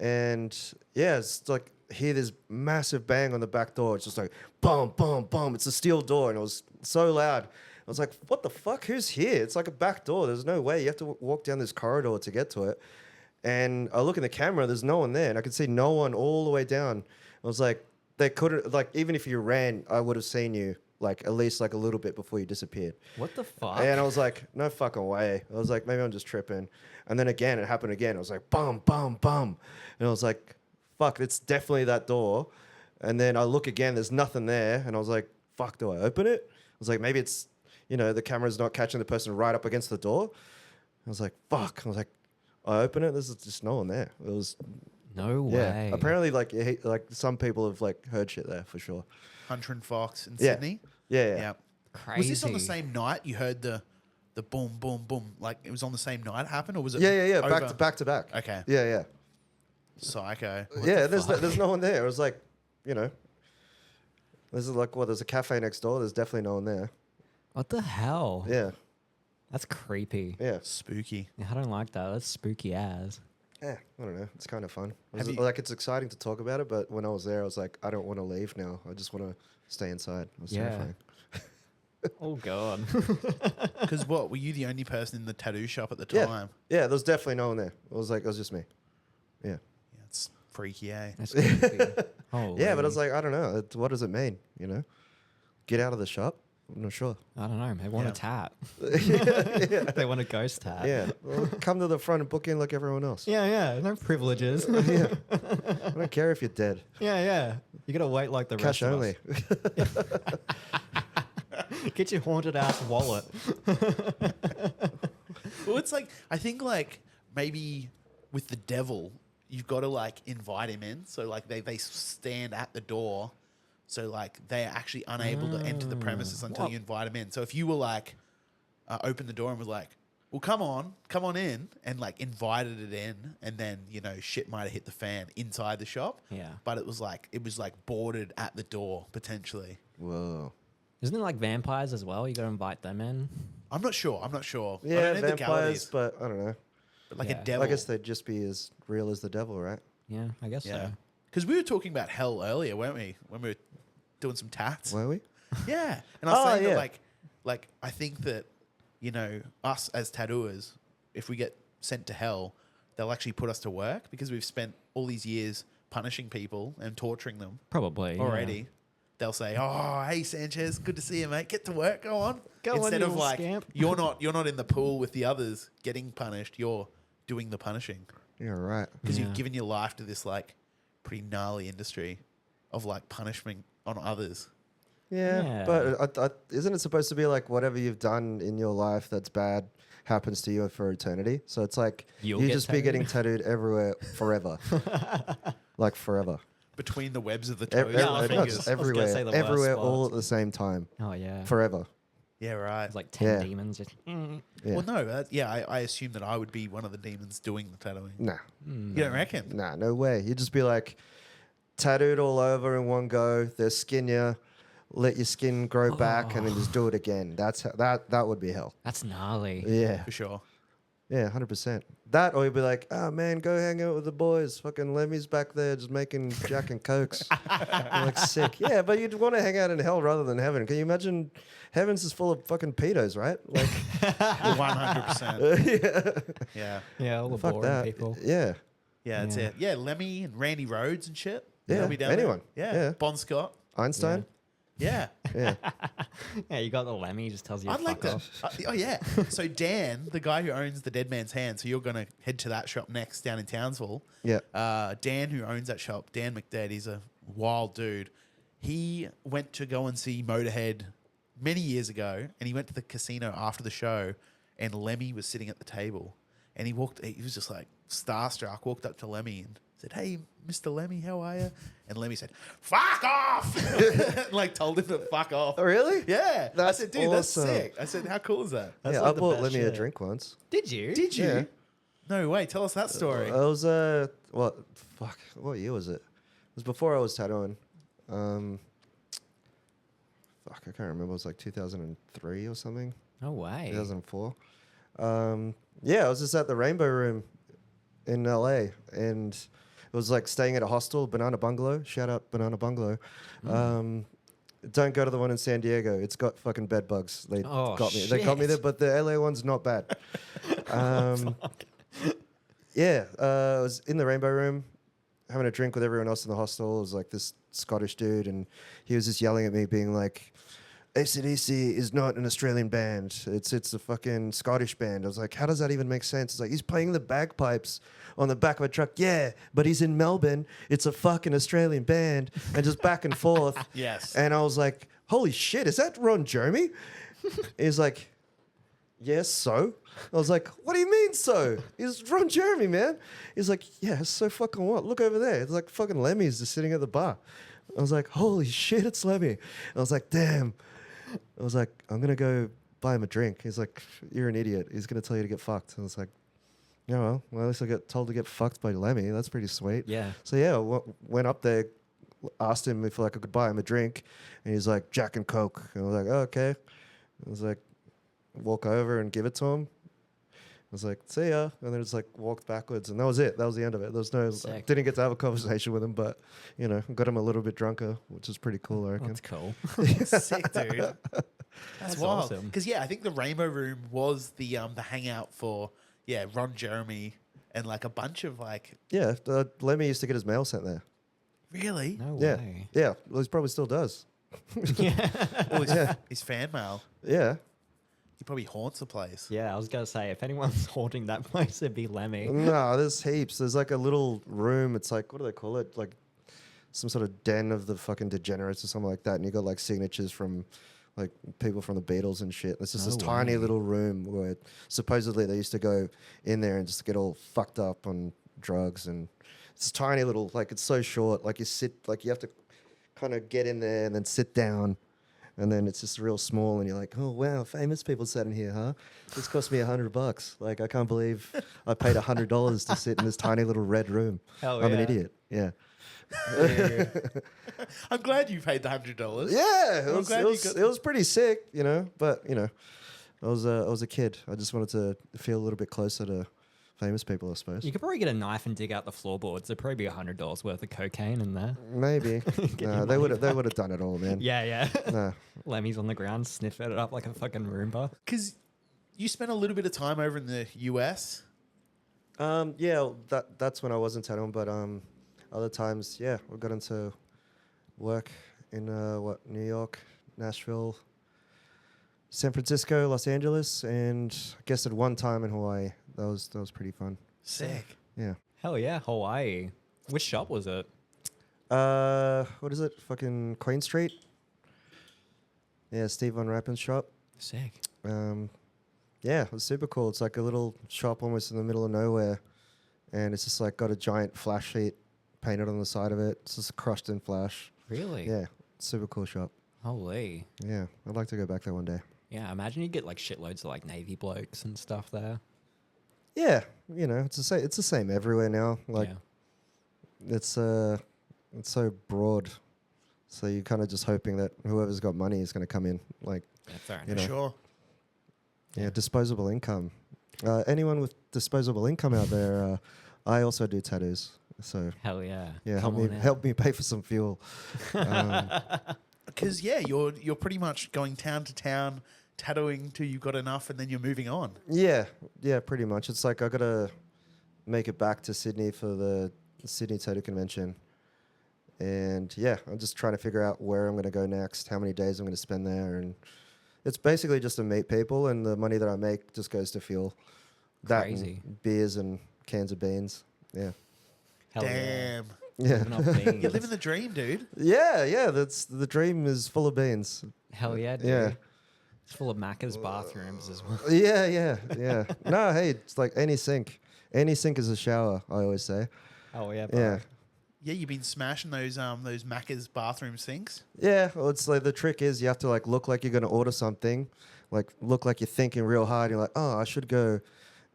Speaker 3: and yeah, it's like hear this massive bang on the back door. It's just like boom, boom, boom. It's a steel door, and it was so loud. I was like, what the fuck? Who's here? It's like a back door. There's no way. You have to walk down this corridor to get to it. And I look in the camera, there's no one there. And I could see no one all the way down. I was like, they couldn't, like, even if you ran, I would have seen you, like, at least, like, a little bit before you disappeared.
Speaker 1: What the fuck?
Speaker 3: And I was like, no fucking way. I was like, maybe I'm just tripping. And then again, it happened again. I was like, bum, bum, bum. And I was like, fuck, it's definitely that door. And then I look again, there's nothing there. And I was like, fuck, do I open it? I was like, maybe it's, the camera's not catching the person right up against the door. I was like, fuck. I was like, I open it, there's just no one there. It was,
Speaker 1: no
Speaker 3: yeah.
Speaker 1: way.
Speaker 3: Apparently, like some people have like heard shit there for sure.
Speaker 2: Hunter and Fox in
Speaker 3: Yeah.
Speaker 2: Sydney.
Speaker 3: Yeah.
Speaker 2: Yeah.
Speaker 1: Crazy.
Speaker 2: Was this on the same night you heard the boom, boom, boom? Like it was on the same night it happened, or was it?
Speaker 3: Yeah.
Speaker 2: over-
Speaker 3: Back to back.
Speaker 2: Okay.
Speaker 3: Yeah.
Speaker 2: Psycho.
Speaker 3: Yeah, there's no one there. It was like, there's like there's a cafe next door. There's definitely no one there.
Speaker 1: What the hell?
Speaker 3: Yeah.
Speaker 1: That's creepy.
Speaker 3: Yeah.
Speaker 2: Spooky.
Speaker 1: Yeah, I don't like that. That's spooky as.
Speaker 3: Yeah, I don't know. It's kind of fun.
Speaker 2: Have you-
Speaker 3: Like it's exciting to talk about it, but when I was there, I was like, I don't want to leave now. I just want to stay inside. It was
Speaker 1: Yeah.
Speaker 3: terrifying.
Speaker 1: Oh god.
Speaker 2: Because what, were you the only person in the tattoo shop at the
Speaker 3: Yeah.
Speaker 2: time?
Speaker 3: Yeah, there was definitely no one there. It was just me. Yeah.
Speaker 2: Yeah, it's freaky, eh?
Speaker 1: That's creepy. Holy.
Speaker 3: Yeah, but I was like, I don't know. What does it mean? Get out of the shop. I'm not sure.
Speaker 1: I don't know. They want
Speaker 2: Yeah.
Speaker 1: a tap.
Speaker 3: yeah.
Speaker 1: They want a ghost tap.
Speaker 3: Yeah. Well, come to the front and book in like everyone else.
Speaker 1: Yeah. No privileges.
Speaker 3: Yeah. I don't care if you're dead.
Speaker 1: Yeah. You gotta wait like the
Speaker 3: Cash
Speaker 1: rest
Speaker 3: only.
Speaker 1: of us. Get your haunted ass wallet.
Speaker 2: Well, it's like I think like maybe with the devil, you've got to like invite him in. So like they stand at the door, so like they're actually unable to enter the premises until
Speaker 1: What?
Speaker 2: you invite him in. So if you were like open the door and was like, "Well, come on in," and like invited it in, and then shit might have hit the fan inside the shop.
Speaker 1: Yeah.
Speaker 2: But it was like boarded at the door potentially.
Speaker 3: Whoa.
Speaker 1: Isn't it like vampires as well? You gotta invite them in.
Speaker 2: I'm not sure. I
Speaker 3: Yeah,
Speaker 2: don't know
Speaker 3: vampires,
Speaker 2: legalities,
Speaker 3: but I don't know.
Speaker 2: but like
Speaker 1: Yeah.
Speaker 2: a devil.
Speaker 3: I guess they'd just be as real as the devil, right?
Speaker 1: Yeah, I guess
Speaker 2: Yeah.
Speaker 1: so.
Speaker 2: Because we were talking about hell earlier, weren't we? When we were doing some tats.
Speaker 3: Were we?
Speaker 2: Yeah. And I was
Speaker 3: Oh,
Speaker 2: saying
Speaker 3: yeah.
Speaker 2: that like I think that, us as tattooers, if we get sent to hell, they'll actually put us to work because we've spent all these years punishing people and torturing them
Speaker 1: Probably yeah.
Speaker 2: already. They'll say, "Oh, hey Sanchez, good to see you, mate. Get to work. Go on."
Speaker 1: Go on,
Speaker 2: Instead
Speaker 1: you
Speaker 2: of
Speaker 1: little
Speaker 2: like
Speaker 1: scamp.
Speaker 2: you're not in the pool with the others getting punished. You're doing the punishing
Speaker 3: Yeah, right.
Speaker 2: because
Speaker 1: Yeah.
Speaker 2: you've given your life to this like pretty gnarly industry of like punishment on others.
Speaker 3: Yeah,
Speaker 1: Yeah.
Speaker 3: but isn't it supposed to be like whatever you've done in your life that's bad happens to you for eternity? So it's like
Speaker 1: You'll
Speaker 3: you
Speaker 1: get
Speaker 3: just be getting tattooed everywhere forever, like forever.
Speaker 2: Between the webs of the
Speaker 3: Ev-
Speaker 2: toes
Speaker 3: ev-
Speaker 2: and the
Speaker 3: not
Speaker 2: fingers.
Speaker 3: just
Speaker 1: I was gonna
Speaker 3: everywhere,
Speaker 1: say the worst
Speaker 3: everywhere, all
Speaker 1: spots.
Speaker 3: at the same time,
Speaker 1: Oh yeah.
Speaker 3: forever.
Speaker 2: Yeah, right.
Speaker 1: It's like 10
Speaker 3: Yeah.
Speaker 1: demons. Just,
Speaker 3: Yeah.
Speaker 2: Well, no, I assume that I would be one of the demons doing the tattooing.
Speaker 3: Nah,
Speaker 2: You don't reckon?
Speaker 3: nah, no way. You'd just be like tattooed all over in one go. They skin you, let your skin grow back, and then just do it again. That's how, that would be hell.
Speaker 1: That's gnarly.
Speaker 3: Yeah,
Speaker 2: For sure.
Speaker 3: yeah, 100%. That, or you'd be like, oh man, go hang out with the boys. Fucking Lemmy's back there just making Jack and Cokes. You're like sick. Yeah, but you'd want to hang out in hell rather than heaven. Can you imagine? Heaven's is full of fucking pedos, right? Like,
Speaker 2: 100%.
Speaker 3: yeah.
Speaker 2: Yeah.
Speaker 1: Yeah, all the
Speaker 3: Fuck
Speaker 1: boring
Speaker 3: that.
Speaker 1: people.
Speaker 3: Yeah.
Speaker 2: Yeah, that's
Speaker 1: Yeah.
Speaker 2: it. Yeah, Lemmy and Randy Rhodes and shit.
Speaker 3: Yeah,
Speaker 2: They'll be down
Speaker 3: anyone.
Speaker 2: there.
Speaker 3: Yeah.
Speaker 2: Bon Scott.
Speaker 3: Einstein.
Speaker 2: Yeah.
Speaker 3: Yeah.
Speaker 1: Yeah, you got the Lemmy, he just tells you
Speaker 2: I'd
Speaker 1: to
Speaker 2: like
Speaker 1: fuck
Speaker 2: to.
Speaker 1: off.
Speaker 2: Oh, yeah. So Dan, the guy who owns the Dead Man's Hand, so you're going to head to that shop next down in Townsville.
Speaker 3: Yeah.
Speaker 2: Dan, who owns that shop, Dan McDead, he's a wild dude. He went to go and see Motorhead many years ago, and he went to the casino after the show, and Lemmy was sitting at the table, and he was just like starstruck, walked up to Lemmy and said, "Hey, Mr. Lemmy, how are you?" And Lemmy said, "Fuck off!" Like told him to fuck off.
Speaker 3: Oh, really?
Speaker 2: Yeah.
Speaker 3: That's
Speaker 2: I said, "Dude, that's
Speaker 3: awesome.
Speaker 2: sick." I said, "How cool is that?"
Speaker 1: That's
Speaker 3: yeah,
Speaker 1: like
Speaker 3: I
Speaker 1: the
Speaker 3: bought
Speaker 1: best
Speaker 3: Lemmy a
Speaker 1: shit.
Speaker 3: drink once.
Speaker 1: Did you?
Speaker 2: Did you?
Speaker 3: Yeah.
Speaker 2: No way. Tell us that story.
Speaker 3: It was what year was it? It was before I was tattooing. Fuck, I can't remember. It was like 2003 or something.
Speaker 1: No way.
Speaker 3: 2004. Yeah, I was just at the Rainbow Room in LA, and it was like staying at a hostel, Banana Bungalow. Shout out Banana Bungalow. Don't go to the one in San Diego. It's got fucking bed bugs. They
Speaker 1: Oh,
Speaker 3: got me. They got me
Speaker 1: shit.
Speaker 3: there, but the LA one's not bad. Yeah, I was in the Rainbow Room having a drink with everyone else in the hostel. It was like this Scottish dude, and he was just yelling at me, being like, AC/DC is not an Australian band. It's a fucking Scottish band. I was like, how does that even make sense? It's like, he's playing the bagpipes on the back of a truck. Yeah, but he's in Melbourne. It's a fucking Australian band. And just back and forth.
Speaker 2: Yes.
Speaker 3: And I was like, holy shit, is that Ron Jeremy? He's like, yes, so? I was like, what do you mean so? He's Ron Jeremy, man. He's like, yeah, so fucking what? Look over there. It's like fucking Lemmy's just sitting at the bar. I was like, holy shit, it's Lemmy. I was like, damn. I was like, I'm going to go buy him a drink. He's like, you're an idiot. He's going to tell you to get fucked. I was like, yeah, well, at least I got told to get fucked by Lemmy. That's pretty sweet.
Speaker 1: Yeah.
Speaker 3: So yeah, went up there, asked him if like I could buy him a drink, and he's like, Jack and Coke. And I was like, oh, okay. I was like, walk over and give it to him. I was like, see ya. And then just like walked backwards, and that was it. That was the end of it. There was no,
Speaker 1: Sick.
Speaker 3: didn't get to have a conversation with him, but you know, got him a little bit drunker, which is pretty cool, I reckon.
Speaker 1: That's cool.
Speaker 2: Sick, dude. That's wild.
Speaker 1: awesome.
Speaker 2: Because I think the Rainbow Room was the hangout for Ron Jeremy and like a bunch of like
Speaker 3: Yeah, Lemmy used to get his mail sent there.
Speaker 2: really.
Speaker 1: No
Speaker 3: Yeah,
Speaker 1: way.
Speaker 3: yeah. Well, he probably still does.
Speaker 2: Or his fan mail.
Speaker 3: Yeah.
Speaker 2: He probably haunts the place.
Speaker 1: Yeah, I was gonna say if anyone's haunting that place, it'd be Lemmy.
Speaker 3: No, there's heaps. There's like a little room. It's like, what do they call it? Like some sort of den of the fucking degenerates or something like that. And you got like signatures from like people from the Beatles and shit. It's just this tiny little room where supposedly they used to go in there and just get all fucked up on drugs. And it's tiny little, like it's so short. Like you have to kind of get in there and then sit down. And then it's just real small, and you're like, oh wow, famous people sat in here, huh? This cost me $100. Like I can't believe I paid $100 to sit in this tiny little red room.
Speaker 1: Hell
Speaker 3: I'm an
Speaker 1: yeah.
Speaker 3: idiot. Yeah.
Speaker 2: I'm glad you paid the $100.
Speaker 3: Yeah,
Speaker 2: I'm glad you got-
Speaker 3: it was pretty sick, you know. But you know, I was a kid. I just wanted to feel a little bit closer to famous people, I suppose.
Speaker 1: You could probably get a knife and dig out the floorboards. There'd probably be $100 worth of cocaine in there.
Speaker 3: Maybe. No, they would have done it all, man.
Speaker 1: Yeah.
Speaker 3: Nah.
Speaker 1: Lemmy's on the ground, sniffing it up like a fucking Roomba.
Speaker 2: Because you spent a little bit of time over in the US.
Speaker 3: Yeah, that's when I wasn't at home, but other times, yeah, we got into work in New York, Nashville, San Francisco, Los Angeles, and I guess at one time in Hawaii. That was pretty fun.
Speaker 2: Sick.
Speaker 3: Yeah.
Speaker 1: Hell yeah, Hawaii. Which shop was it?
Speaker 3: What is it? Fucking Queen Street. Yeah, Steve Von Rappen's shop.
Speaker 1: Sick.
Speaker 3: Yeah, it was super cool. It's like a little shop almost in the middle of nowhere, and it's just like got a giant flash sheet painted on the side of it. It's just crushed in flash.
Speaker 1: Really?
Speaker 3: Yeah, super cool shop.
Speaker 1: Holy.
Speaker 3: Yeah, I'd like to go back there one day.
Speaker 1: Yeah, imagine you get like shitloads of like Navy blokes and stuff there.
Speaker 3: Yeah, you know, it's the same everywhere now. Like
Speaker 1: Yeah.
Speaker 3: it's so broad. So you're kind of just hoping that whoever's got money is going to come in. Like,
Speaker 1: Yeah, fair
Speaker 3: you
Speaker 1: enough.
Speaker 3: know,
Speaker 2: Sure.
Speaker 3: yeah, disposable income. Anyone with disposable income out there, I also do tattoos. So
Speaker 1: Hell yeah.
Speaker 3: yeah,
Speaker 1: Come on in.
Speaker 3: help me pay for some fuel.
Speaker 2: Because you're pretty much going town to town, tattooing till you've got enough, and then you're moving on.
Speaker 3: Yeah, pretty much. It's like I gotta make it back to Sydney for the Sydney Tattoo Convention, and yeah, I'm just trying to figure out where I'm gonna go next, how many days I'm gonna spend there, and it's basically just to meet people, and the money that I make just goes to fuel. That and
Speaker 1: Crazy.
Speaker 3: beers and cans of beans. Yeah,
Speaker 1: Hell
Speaker 2: Damn.
Speaker 3: yeah,
Speaker 1: Living off beans.
Speaker 2: You're living the dream, dude.
Speaker 3: yeah. That's the dream is full of beans.
Speaker 1: Hell yeah, dude.
Speaker 3: Yeah.
Speaker 1: It's full of Macca's bathrooms as well.
Speaker 3: Yeah. No, hey, it's like any sink. Any sink is a shower. I always say.
Speaker 1: Oh yeah, bro.
Speaker 3: Yeah.
Speaker 2: Yeah, you've been smashing those Macca's bathroom sinks.
Speaker 3: Yeah, well, it's like the trick is you have to like look like you're gonna order something, like look like you're thinking real hard. You're like, oh, I should go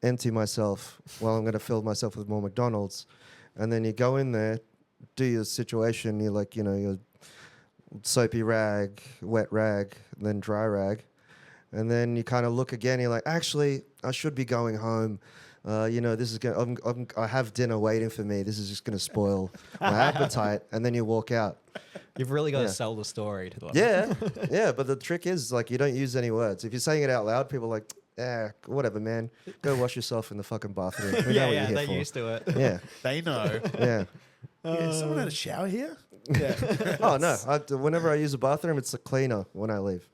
Speaker 3: empty myself while I'm gonna fill myself with more McDonald's, and then you go in there, do your situation. You're like, you know, your soapy rag, wet rag, then dry rag, and then you kind of look again. You're like, actually, I should be going home. You know, this is going. I have dinner waiting for me. This is just going to spoil my appetite. And then you walk out.
Speaker 1: You've really got to
Speaker 3: Yeah.
Speaker 1: sell the story to them.
Speaker 3: Yeah. But the trick is like you don't use any words. If you're saying it out loud, people are like, whatever, man. Go wash yourself in the fucking bathroom. We know what you're here
Speaker 1: they're
Speaker 3: for.
Speaker 1: used to it.
Speaker 3: Yeah,
Speaker 2: They know.
Speaker 3: yeah.
Speaker 2: Yeah, someone had a shower here? Yeah.
Speaker 3: Oh no. Whenever I use a bathroom, it's a cleaner when I leave.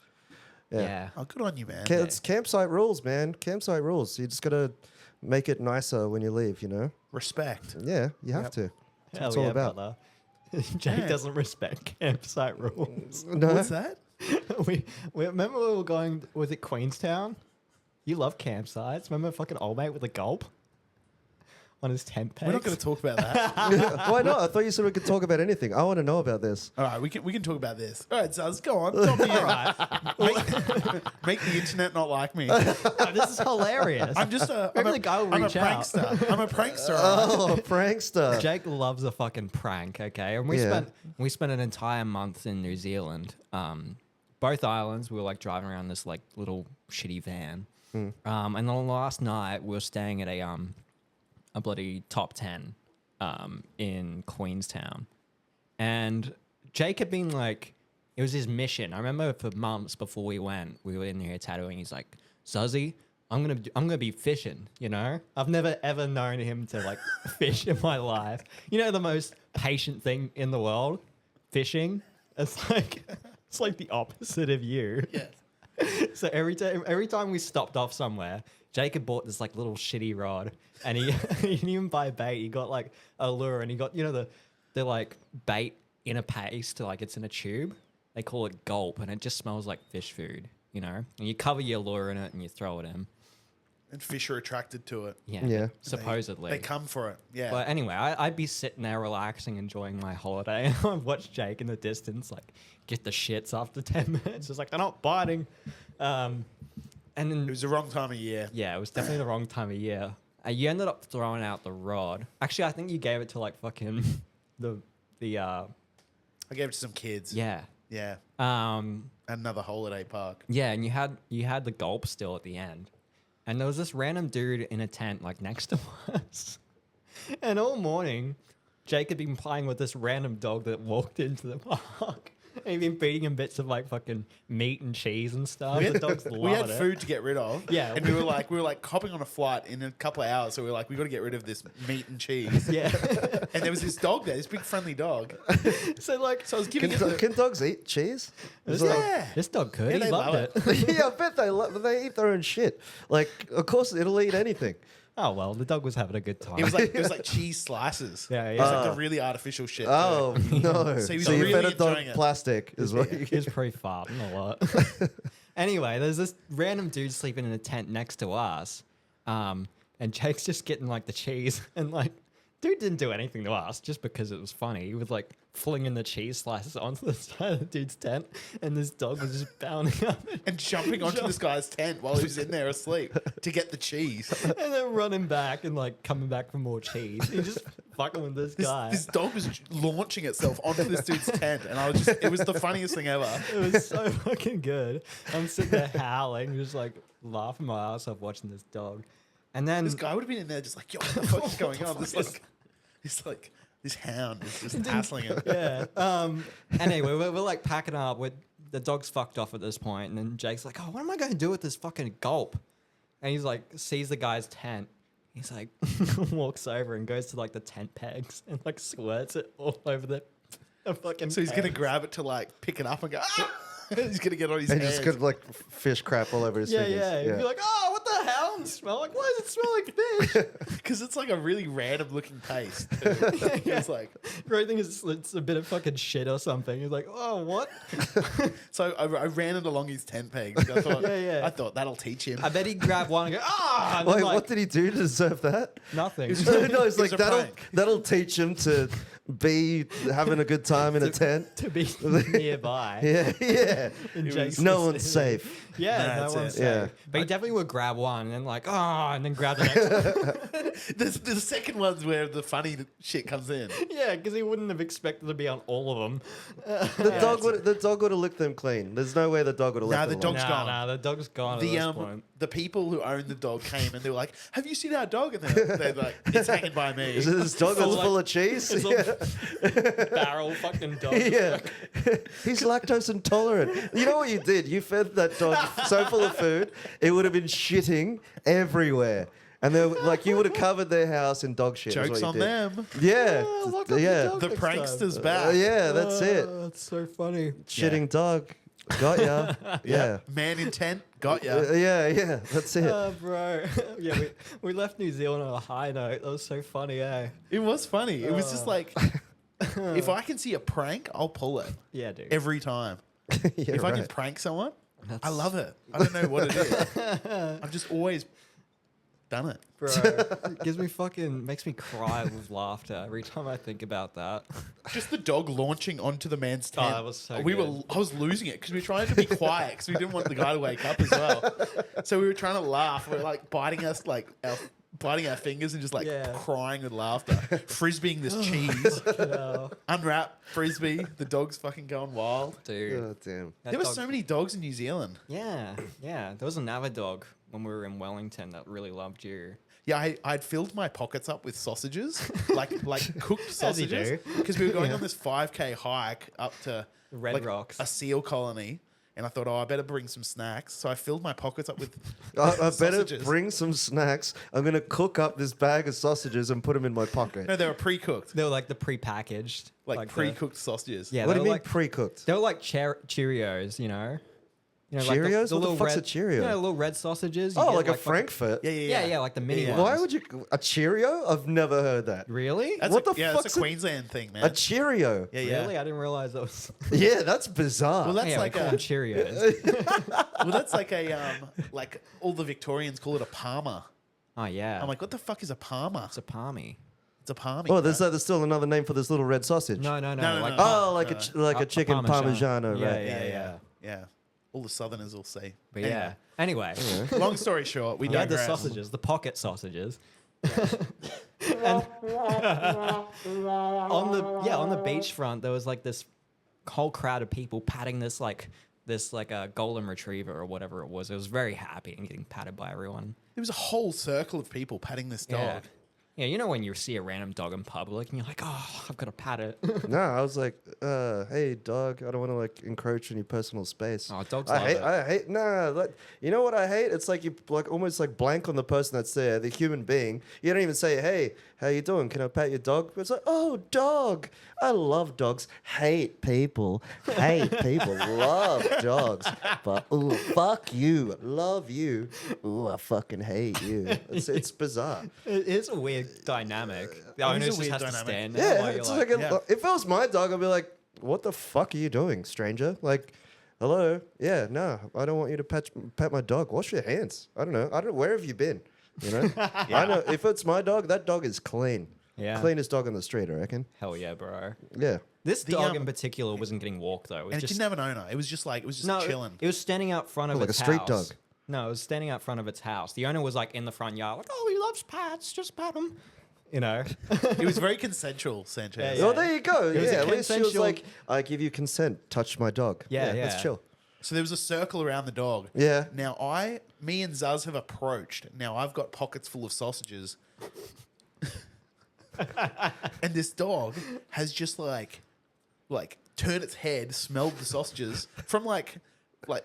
Speaker 3: Yeah.
Speaker 1: Yeah.
Speaker 2: Oh, good on you, man.
Speaker 3: It's campsite rules, man. Campsite rules. You just gotta make it nicer when you leave. You know.
Speaker 2: Respect.
Speaker 3: Yeah, you have
Speaker 2: Yep.
Speaker 3: to. That's what
Speaker 1: Hell
Speaker 3: it's all
Speaker 1: yeah,
Speaker 3: about.
Speaker 1: brother. Jake
Speaker 2: Yeah.
Speaker 1: doesn't respect campsite rules.
Speaker 3: No.
Speaker 2: What's that?
Speaker 1: we remember we were going. Was it Queenstown? You love campsites. Remember fucking old mate with a gulp on his tent pegs?
Speaker 2: We're not going to talk about that.
Speaker 3: Why not? I thought you said we could talk about anything. I want to know about this.
Speaker 2: All right, we can talk about this. All right, Zuzz, go on. Drop me in.
Speaker 1: All right.
Speaker 2: Make the internet not like me.
Speaker 1: No, this is hilarious.
Speaker 2: I'm just a
Speaker 1: Maybe the guy will
Speaker 2: I'm a
Speaker 1: reach out.
Speaker 2: prankster. I'm a prankster. all right?
Speaker 3: Oh, prankster.
Speaker 1: Jake loves a fucking prank, okay? And we
Speaker 3: Yeah.
Speaker 1: spent an entire month in New Zealand. Both islands, we were like driving around this like little shitty van. And then the last night we were staying at a bloody top 10 in Queenstown. And Jake had been like, it was his mission. I remember for months before we went, we were in here tattooing. He's like, Zuzzy, I'm gonna be fishing, you know? I've never ever known him to like fish in my life. You know the most patient thing in the world? Fishing. It's like It's like the opposite of you.
Speaker 2: Yeah.
Speaker 1: So every time we stopped off somewhere, Jacob bought this like little shitty rod, and he he didn't even buy bait. He got like a lure, and he got the like bait in a paste, like it's in a tube. They call it gulp, and it just smells like fish food, And you cover your lure in it, and you throw it in.
Speaker 2: And fish are attracted to it.
Speaker 3: Yeah.
Speaker 1: Supposedly.
Speaker 2: They come for it. Yeah.
Speaker 1: But anyway, I'd be sitting there relaxing, enjoying my holiday, and I'd watch Jake in the distance, like, get the shits after 10 minutes. It's like, they're not biting. And then...
Speaker 2: It was the wrong time of year.
Speaker 1: Yeah, it was definitely the wrong time of year. You ended up throwing out the rod. Actually, I think you gave it to, like, fucking the
Speaker 2: I gave it to some kids.
Speaker 1: Yeah.
Speaker 2: Yeah. Another holiday park.
Speaker 1: Yeah, and you had the gulp still at the end. And there was this random dude in a tent, like, next to us. And all morning, Jake had been playing with this random dog that walked into the park. And he'd been feeding him bits of, like, fucking meat and cheese and stuff. The dog's
Speaker 2: We had
Speaker 1: loving it.
Speaker 2: food to get rid of.
Speaker 1: Yeah.
Speaker 2: And we were like hopping on a flight in a couple of hours. So we were like, we got to get rid of this meat and cheese.
Speaker 1: Yeah.
Speaker 2: And there was this dog there, this big friendly dog.
Speaker 1: So, like...
Speaker 2: So I was giving it
Speaker 3: Can dogs eat cheese?
Speaker 1: This,
Speaker 2: Yeah.
Speaker 1: this dog could.
Speaker 2: Yeah,
Speaker 1: He
Speaker 2: they
Speaker 1: loved
Speaker 2: love
Speaker 1: it.
Speaker 3: Yeah, I bet they eat their own shit. Like, of course, it'll eat anything.
Speaker 1: Oh, well, the dog was having a good time.
Speaker 2: it was like cheese slices.
Speaker 1: Yeah,
Speaker 2: It
Speaker 1: yeah.
Speaker 2: was like the really artificial shit.
Speaker 3: Oh, no.
Speaker 2: So he was
Speaker 3: So you
Speaker 2: really
Speaker 3: fed a dog
Speaker 2: enjoying it.
Speaker 3: plastic is what you
Speaker 1: He was pretty farting a lot. Anyway, there's this random dude sleeping in a tent next to us. And Jake's just getting like the cheese. And like, dude didn't do anything to us just because it was funny. He was like flinging the cheese slices onto the side of the dude's tent. And this dog was just bounding up
Speaker 2: And jumping onto this guy's tent while he was in there asleep to get the cheese.
Speaker 1: and then running back and like coming back for more cheese. He just fucking with this guy.
Speaker 2: This dog was launching itself onto this dude's tent. And it was the funniest thing ever.
Speaker 1: It was so fucking good. I'm sitting there howling, just like laughing my ass off watching this dog. And then
Speaker 2: This guy would have been in there just like, yo, what the fuck is going on? This hound is just hassling him.
Speaker 1: yeah. Anyway, we're like packing up. The dog's fucked off at this point, and then Jake's like, "Oh, what am I going to do with this fucking gulp?" And he's like, sees the guy's tent. He's like, walks over and goes to like the tent pegs and like squirts it all over the fucking.
Speaker 2: So he's going to
Speaker 1: pegs.
Speaker 2: grab it to like pick it up and go, ah! He's going to get on his
Speaker 3: And
Speaker 2: hands.
Speaker 3: just got like fish crap all over his
Speaker 1: Yeah,
Speaker 3: fingers.
Speaker 1: yeah. He'd be like, "Oh, what the hell? It smell like? Why does it smell like fish?"
Speaker 2: Because it's like a really random looking paste. It's like,
Speaker 1: Great thing is it's a bit of fucking shit or something. He's like, "Oh, what?"
Speaker 2: so I ran it along his tent pegs. I thought,
Speaker 1: Yeah.
Speaker 2: I thought that'll teach him.
Speaker 1: I bet he'd grab one and go, "Ah!" And then,
Speaker 3: Wait,
Speaker 1: like,
Speaker 3: what did he do to deserve that?
Speaker 1: nothing.
Speaker 3: No,
Speaker 2: It
Speaker 3: it's
Speaker 2: was
Speaker 3: like
Speaker 2: a
Speaker 3: that'll
Speaker 2: prank.
Speaker 3: that'll teach him to be having a good time in a tent.
Speaker 1: To be nearby.
Speaker 3: Yeah, yeah.
Speaker 1: In
Speaker 2: It
Speaker 1: Jake's
Speaker 2: was-
Speaker 3: No one's
Speaker 1: vicinity.
Speaker 3: safe.
Speaker 1: Yeah,
Speaker 2: Nah,
Speaker 1: no
Speaker 2: that's
Speaker 1: one's
Speaker 2: it.
Speaker 1: safe.
Speaker 3: Yeah.
Speaker 1: But he definitely would grab one and then like, and then grab the next one.
Speaker 2: The second one's where the funny shit comes in.
Speaker 1: Yeah, because he wouldn't have expected to be on all of them.
Speaker 3: The dog would have licked them clean. There's no way the dog would have
Speaker 2: Nah,
Speaker 3: left
Speaker 2: the
Speaker 3: them alone.
Speaker 2: dog's gone.
Speaker 1: Nah, the dog's gone
Speaker 2: The
Speaker 1: at this point.
Speaker 2: the people who own the dog came and they were like, "Have you seen our dog?" And they're like, "It's hanging by me."
Speaker 3: Is it this dog that's
Speaker 1: Full
Speaker 3: full
Speaker 1: of-
Speaker 3: of cheese?
Speaker 1: It's
Speaker 3: Yeah.
Speaker 1: a barrel fucking dog.
Speaker 3: Yeah. He's lactose intolerant. You know what you did? You fed that dog so full of food, it would have been shitting everywhere. And they like you would have covered their house in dog shit. is
Speaker 2: Jokes
Speaker 3: what
Speaker 2: on
Speaker 3: you did.
Speaker 2: them.
Speaker 3: Yeah.
Speaker 1: lock up
Speaker 3: Yeah.
Speaker 1: dog
Speaker 2: The
Speaker 1: next
Speaker 2: prankster's
Speaker 1: time.
Speaker 2: back.
Speaker 3: Yeah, that's it.
Speaker 1: That's so funny.
Speaker 3: Shitting dog. Got ya. Yeah.
Speaker 2: Man in tent, got ya.
Speaker 3: Yeah. That's it.
Speaker 1: Oh, bro. Yeah, we left New Zealand on a high note. That was so funny, eh?
Speaker 2: It was funny. It was just like, if I can see a prank, I'll pull it
Speaker 1: Yeah, dude.
Speaker 2: every time.
Speaker 3: Yeah,
Speaker 2: If I can
Speaker 3: right.
Speaker 2: prank someone, I
Speaker 1: That's-
Speaker 2: love it. I don't know what it is. I've just always done it.
Speaker 1: Bro, it makes me cry with laughter every time I think about that.
Speaker 2: Just the dog launching onto the man's tent.
Speaker 1: that was so
Speaker 2: I
Speaker 1: good.
Speaker 2: was losing it because we were trying to be quiet because we didn't want the guy to wake up as well. So we were trying to laugh. We were like biting our fingers and just like
Speaker 1: Yeah.
Speaker 2: crying with laughter. Frisbeeing this cheese.
Speaker 1: No,
Speaker 2: Unwrap frisbee. The dog's fucking going wild.
Speaker 1: dude.
Speaker 3: Oh, damn.
Speaker 1: That
Speaker 2: There were
Speaker 1: dog-
Speaker 2: so many dogs in New Zealand.
Speaker 1: Yeah. There was another dog when we were in Wellington that really loved you.
Speaker 2: Yeah, I'd filled my pockets up with sausages, like cooked
Speaker 1: As you
Speaker 2: sausages,
Speaker 1: do.
Speaker 2: because we were going on this 5K hike up to
Speaker 1: Red Rocks.
Speaker 2: a seal colony, And I thought, oh, I better bring some snacks. So I filled my pockets up with
Speaker 3: I better
Speaker 2: sausages.
Speaker 3: bring some snacks. I'm going to cook up this bag of sausages and put them in my pocket.
Speaker 2: No, they were pre-cooked.
Speaker 1: They were like the pre-packaged,
Speaker 2: Like
Speaker 1: the-
Speaker 2: pre-cooked sausages.
Speaker 1: Yeah,
Speaker 3: What
Speaker 1: they
Speaker 3: do you
Speaker 1: were
Speaker 3: mean
Speaker 1: like,
Speaker 3: pre-cooked?
Speaker 1: they were like Cheerios, you know. Like
Speaker 3: Cheerios? What the
Speaker 1: little
Speaker 3: fuck's a
Speaker 1: red,
Speaker 3: Cheerio?
Speaker 1: You know, little red sausages. You
Speaker 3: Oh,
Speaker 1: get
Speaker 3: like a Frankfurt?
Speaker 1: Yeah, like the mini
Speaker 2: Yeah.
Speaker 1: ones.
Speaker 3: Why would you... A Cheerio? I've never heard that.
Speaker 1: Really?
Speaker 2: That's
Speaker 3: What
Speaker 2: a,
Speaker 3: the
Speaker 2: yeah,
Speaker 3: fuck's
Speaker 2: that's
Speaker 3: a-
Speaker 2: a Queensland thing, man.
Speaker 3: A Cheerio?
Speaker 2: yeah, yeah.
Speaker 1: Really? I didn't realize that was.
Speaker 3: Yeah, that's bizarre.
Speaker 2: Well, that's
Speaker 1: yeah,
Speaker 2: like
Speaker 1: we call
Speaker 2: a.
Speaker 1: them Cheerios.
Speaker 2: Well, that's like a like all the Victorians call it a palmer.
Speaker 1: Oh yeah.
Speaker 2: I'm like, what the fuck is a palmer?
Speaker 1: it's a palmy.
Speaker 2: It's a palmy.
Speaker 3: Oh, there's still another name for this little red sausage.
Speaker 1: No,
Speaker 2: No,
Speaker 1: like
Speaker 2: no.
Speaker 3: Oh, like a chicken parmigiano,
Speaker 1: Yeah,
Speaker 3: right?
Speaker 1: yeah.
Speaker 2: yeah. All the Southerners will say.
Speaker 1: But yeah. Anyway,
Speaker 2: Long story short, we
Speaker 1: we had the
Speaker 2: digress.
Speaker 1: sausages, the pocket sausages. And on the beachfront, there was like this whole crowd of people patting this a golden retriever or whatever it was. It was very happy and getting patted by everyone.
Speaker 2: There was a whole circle of people patting this dog.
Speaker 1: Yeah. Yeah, you know when you see a random dog in public and you're like, oh, I've got to pat it.
Speaker 3: No, I was like, hey, dog, I don't want to like encroach on your personal space.
Speaker 1: Oh, dogs
Speaker 3: I
Speaker 1: love
Speaker 3: hate,
Speaker 1: it.
Speaker 3: I hate, nah, like, you know what I hate? It's like you like almost like blank on the person that's there, the human being. You don't even say, hey, how you doing? Can I pat your dog? It's like, oh, dog. I love dogs. Hate people. Love dogs. But, ooh, fuck you. Love you. Ooh, I fucking hate you. It's bizarre.
Speaker 1: It is a weird dynamic. The
Speaker 2: It
Speaker 1: owner
Speaker 2: is a
Speaker 1: just
Speaker 2: weird
Speaker 1: has to
Speaker 2: dynamic.
Speaker 1: stand there
Speaker 3: Yeah,
Speaker 1: while you're
Speaker 3: it's
Speaker 1: like,
Speaker 3: like,
Speaker 2: yeah.
Speaker 3: if it was my dog, I'd be like, what the fuck are you doing, stranger? Like, hello? Yeah, no, I don't want you to pet my dog. Wash your hands. I don't know. Where have you been? You know? I know. If it's my dog, that dog is clean.
Speaker 1: Yeah.
Speaker 3: Cleanest dog on the street, I reckon.
Speaker 1: hell yeah, bro.
Speaker 3: Yeah.
Speaker 1: This
Speaker 2: The,
Speaker 1: dog in particular wasn't getting walked though. It was
Speaker 2: And it
Speaker 1: just
Speaker 2: didn't have an owner. It was just
Speaker 1: no,
Speaker 2: chilling.
Speaker 1: It was standing out front of
Speaker 3: Oh, like
Speaker 1: its
Speaker 3: a street
Speaker 1: house.
Speaker 3: dog.
Speaker 1: No, it was standing out front of its house. The owner was like in the front yard, like, oh, he loves pats, just pat him. You know.
Speaker 2: It was very consensual, Sanchez.
Speaker 1: Yeah.
Speaker 3: Well, there you go.
Speaker 1: was a
Speaker 3: Yeah, at least she was
Speaker 1: consensual-
Speaker 3: like, I give you consent. Touch my dog.
Speaker 1: Yeah,
Speaker 3: Let's
Speaker 1: yeah.
Speaker 3: chill.
Speaker 2: So there was a circle around the dog.
Speaker 3: Yeah.
Speaker 2: Now me and Zuzz have approached. Now I've got pockets full of sausages. And this dog has just like turned its head, smelled the sausages from like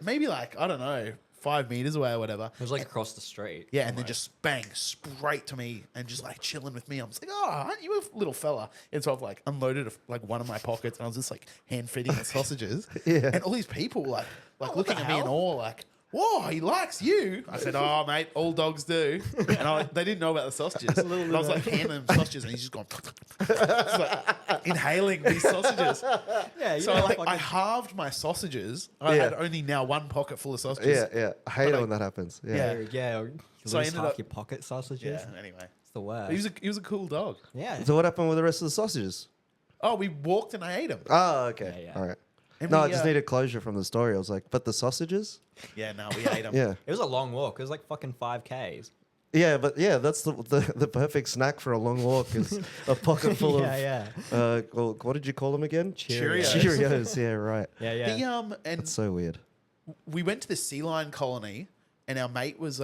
Speaker 2: maybe like, I don't know, 5 meters away or whatever.
Speaker 1: It was like across the street.
Speaker 2: Yeah, and then just bang, straight to me and just like chilling with me. I'm just like, oh, aren't you a little fella? And so I've like unloaded like one of my pockets and I was just like hand feeding the sausages.
Speaker 3: Yeah.
Speaker 2: And all these people like
Speaker 1: what
Speaker 2: looking
Speaker 1: the
Speaker 2: at me in
Speaker 1: hell?
Speaker 2: awe, like, whoa, he likes you. I said, oh, mate, all dogs do. And they didn't know about the sausages. And I was like handing him sausages and he's just going, just, like, inhaling these sausages.
Speaker 1: Yeah,
Speaker 2: So I halved my sausages. I
Speaker 3: Yeah.
Speaker 2: had only now one pocket full of sausages.
Speaker 3: Yeah, yeah. I hate
Speaker 2: But
Speaker 3: it when that happens. Yeah.
Speaker 2: Yeah.
Speaker 1: Yeah. You
Speaker 2: So I
Speaker 1: lose
Speaker 2: ended
Speaker 1: half
Speaker 2: up-
Speaker 1: your pocket sausages.
Speaker 2: Yeah, anyway.
Speaker 1: It's the worst.
Speaker 2: He was a cool dog.
Speaker 1: yeah.
Speaker 3: So what happened with the rest of the sausages?
Speaker 2: Oh, we walked and I ate them.
Speaker 3: Oh, okay.
Speaker 1: Yeah, yeah.
Speaker 3: All right.
Speaker 2: And
Speaker 3: No,
Speaker 2: we,
Speaker 3: I just needed closure from the story. I was like, but the sausages?
Speaker 2: Yeah, no, we ate them.
Speaker 3: Yeah.
Speaker 1: It was a long walk. It was like fucking 5Ks.
Speaker 3: Yeah, but yeah, that's the perfect snack for a long walk is a pocket full
Speaker 1: Yeah,
Speaker 3: of, well, what did you call them again?
Speaker 2: Cheerios.
Speaker 3: Cheerios, yeah, right.
Speaker 1: Yeah, yeah.
Speaker 2: The, and
Speaker 3: That's so weird.
Speaker 2: we went to the sea lion colony, and our mate was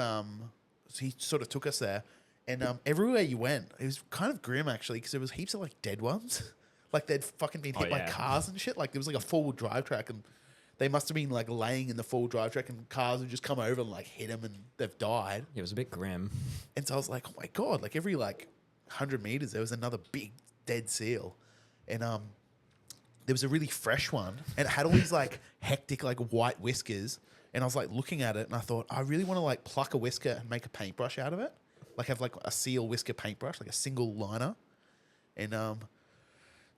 Speaker 2: he sort of took us there, and everywhere you went, it was kind of grim actually because there was heaps of like dead ones, like they'd fucking been hit by
Speaker 1: yeah.
Speaker 2: cars and shit. Like there was like a 4-wheel drive track, and they must have been like laying in the 4-wheel drive track, and cars would just come over and like hit them, and they've died.
Speaker 1: It was a bit grim.
Speaker 2: And so I was like, oh my God, like every like 100 meters, there was another big dead seal. And there was a really fresh one and it had all these like hectic, like white whiskers. And I was like looking at it and I thought, I really want to like pluck a whisker and make a paintbrush out of it. Like have like a seal whisker paintbrush, like a single liner. And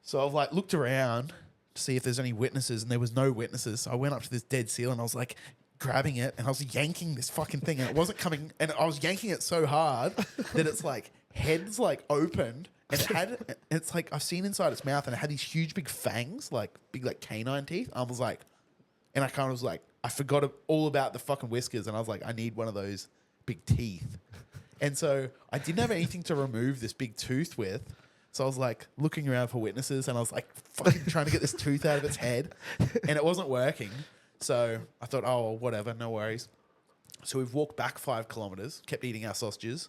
Speaker 2: so I've like looked around to see if there's any witnesses and there was no witnesses. So I went up to this dead seal and I was like, grabbing it and I was yanking this fucking thing and it wasn't coming and I was yanking it so hard that it's like head's like opened and it had and it's like I've seen inside its mouth and it had these huge big fangs, like big like canine teeth. I was like, and I kind of was like, I forgot all about the fucking whiskers and I was like, I need one of those big teeth. And so I didn't have anything to remove this big tooth with. So I was like looking around for witnesses and I was like fucking trying to get this tooth out of its head and it wasn't working. So I thought, oh, well, whatever, no worries. So we've walked back 5 kilometers, kept eating our sausages,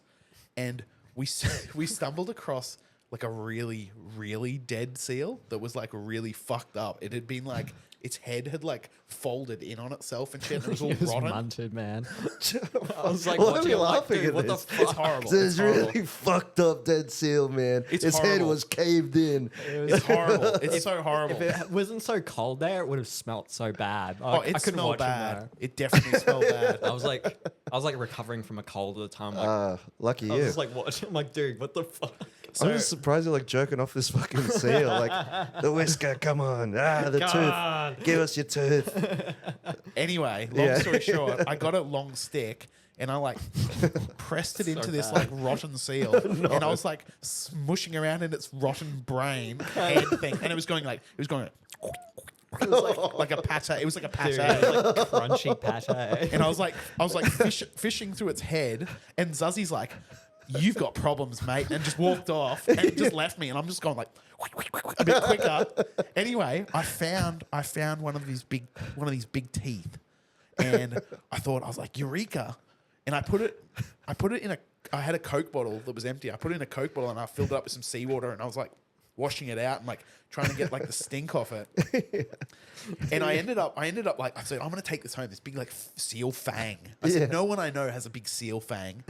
Speaker 2: and we stumbled across like a really, really dead seal that was like really fucked up. It had been like its head had like folded in on itself and shit. And it was all
Speaker 1: It was
Speaker 2: rotten.
Speaker 1: munted, man. I was like,
Speaker 3: Why are
Speaker 1: watching
Speaker 3: we
Speaker 1: it, like,
Speaker 3: laughing
Speaker 1: dude,
Speaker 3: at
Speaker 1: what the
Speaker 3: this?
Speaker 1: fuck?
Speaker 2: It's horrible.
Speaker 3: This
Speaker 2: It's
Speaker 3: is
Speaker 2: horrible.
Speaker 3: really fucked up dead seal, man.
Speaker 2: It's
Speaker 3: His head
Speaker 2: horrible.
Speaker 3: was caved in.
Speaker 2: It's horrible. It's so horrible.
Speaker 1: If it wasn't so cold there, it would have smelt so bad.
Speaker 2: Oh,
Speaker 1: I
Speaker 2: it
Speaker 1: couldn't
Speaker 2: smelled
Speaker 1: watch it
Speaker 2: bad.
Speaker 1: there.
Speaker 2: It definitely smelled bad.
Speaker 1: I was like recovering from a cold at the time. Like,
Speaker 3: Lucky
Speaker 1: I was
Speaker 3: you.
Speaker 1: just like watching. I'm like, dude, what the fuck?
Speaker 2: So,
Speaker 3: I'm just surprised you're like jerking off this fucking seal. Like, the whisker, come on. The
Speaker 1: God.
Speaker 3: tooth. Give us your tooth.
Speaker 2: anyway, long
Speaker 3: Yeah.
Speaker 2: story short, I got a long stick and I like pressed it into this like rotten seal, and I was like smushing around in its rotten brain head thing, and it was going. It was like a pate. It was like a pate.
Speaker 1: Dude, it was like crunchy pate.
Speaker 2: And I was like fishing through its head, and Zuzzy's like, "You've got problems, mate," and just walked off and just left me, and I'm just going like a bit quicker. Anyway, I found one of these big teeth, and I was like, "Eureka!" And I put it in I had a Coke bottle that was empty. I put it in a Coke bottle and I filled it up with some seawater, and I was like washing it out and like trying to get like the stink off it. And I ended up like, I said, I'm going to take this home, this big like seal fang. I said, no one I know has a big seal fang.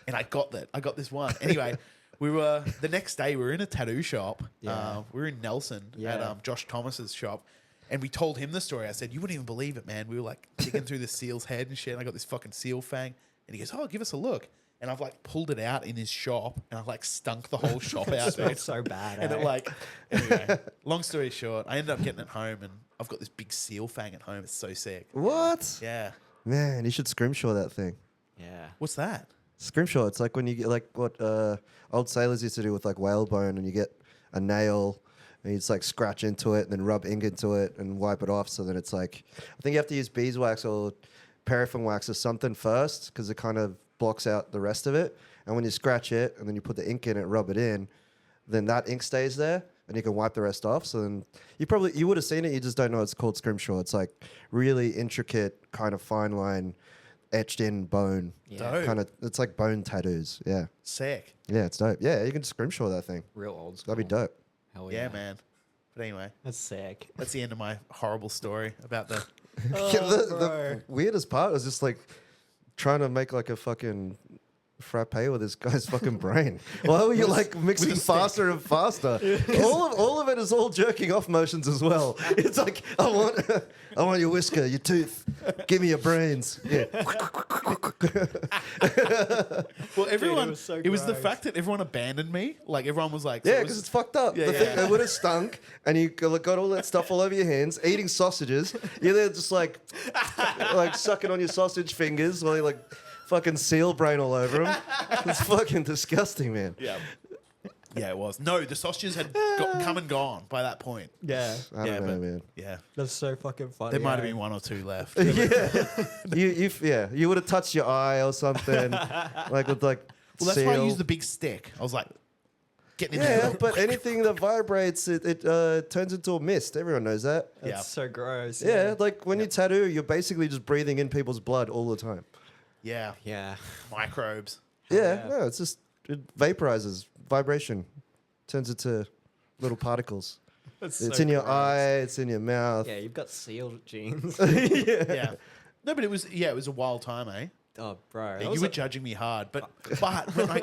Speaker 2: And I got this one. Anyway, the next day we were in a tattoo shop.
Speaker 1: Yeah.
Speaker 2: We were in Nelson at Josh Thomas's shop. And we told him the story. I said, you wouldn't even believe it, man. We were like digging through the seal's head and shit. And I got this fucking seal fang. And he goes, oh, give us a look. And I've like pulled it out in his shop, and I like stunk the whole shop out.
Speaker 1: Smelled so bad.
Speaker 2: And
Speaker 1: eh?
Speaker 2: it like, anyway, long story short, I ended up getting it home, and I've got this big seal fang at home. It's so sick.
Speaker 3: What?
Speaker 2: Yeah.
Speaker 3: Man, you should scrimshaw that thing.
Speaker 1: Yeah.
Speaker 2: What's that?
Speaker 3: Scrimshaw, it's like when you get like what old sailors used to do with like whalebone, and you get a nail and you just like scratch into it and then rub ink into it and wipe it off. So then it's like, I think you have to use beeswax or paraffin wax or something first, because it kind of blocks out the rest of it. And when you scratch it and then you put the ink in it, rub it in, then that ink stays there and you can wipe the rest off. So then you would have seen it, you just don't know it's called scrimshaw. It's like really intricate kind of fine line etched in bone.
Speaker 1: Yeah.
Speaker 2: Dope.
Speaker 3: Kind of, it's like bone tattoos. Yeah.
Speaker 2: Sick.
Speaker 3: Yeah, it's dope. Yeah, you can scrimshaw that thing.
Speaker 1: Real old school.
Speaker 3: That'd be dope.
Speaker 1: Hell
Speaker 2: Yeah, man. But anyway,
Speaker 1: That's sick.
Speaker 2: that's the end of my horrible story about the.
Speaker 3: Yeah, the
Speaker 1: bro.
Speaker 3: weirdest part was just like trying to make like a fucking frappe with this guy's fucking brain. Why were you like mixing
Speaker 2: with a stick.
Speaker 3: faster and faster? all of it is all jerking off motions as well. It's like I want your whisker, your tooth. Give me your brains. Yeah.
Speaker 2: Well, everyone.
Speaker 1: it was so
Speaker 2: it was the
Speaker 1: gross.
Speaker 2: fact that everyone abandoned me. Like everyone was like,
Speaker 3: Yeah,
Speaker 2: so
Speaker 3: because it's fucked up.
Speaker 2: Yeah,
Speaker 3: The
Speaker 2: yeah.
Speaker 3: thing that would have stunk, and you got all that stuff all over your hands, eating sausages. You're there just like sucking on your sausage fingers while you like fucking seal brain all over them. It's fucking disgusting, man.
Speaker 2: Yeah. Yeah, it was. No, the sausages had come and gone by that point.
Speaker 1: Yeah.
Speaker 3: I don't know,
Speaker 2: but-
Speaker 3: man.
Speaker 2: Yeah.
Speaker 1: That's so fucking funny.
Speaker 2: There might have
Speaker 1: eh?
Speaker 2: been one or two left.
Speaker 3: You would have touched your eye or something, like with like.
Speaker 2: Well, that's
Speaker 3: seal.
Speaker 2: why I used the big stick. I was like, getting in
Speaker 3: Yeah,
Speaker 2: there.
Speaker 3: but anything that vibrates, it turns into a mist. Everyone knows that.
Speaker 1: That's
Speaker 2: Yeah.
Speaker 1: so gross.
Speaker 3: Yeah, like when you tattoo, you're basically just breathing in people's blood all the time.
Speaker 2: Yeah.
Speaker 1: Yeah.
Speaker 2: Microbes.
Speaker 3: Yeah,
Speaker 1: yeah.
Speaker 3: no, it's just it vaporizes, vibration, turns into little particles.
Speaker 1: That's
Speaker 3: It's
Speaker 1: so
Speaker 3: in your
Speaker 1: gross.
Speaker 3: eye, it's in your mouth.
Speaker 1: Yeah, you've got sealed genes.
Speaker 2: Yeah. No, but it was a wild time, eh?
Speaker 1: Oh, bro.
Speaker 2: Yeah,
Speaker 1: that
Speaker 2: you
Speaker 1: was
Speaker 2: were
Speaker 1: a-
Speaker 2: judging me hard, but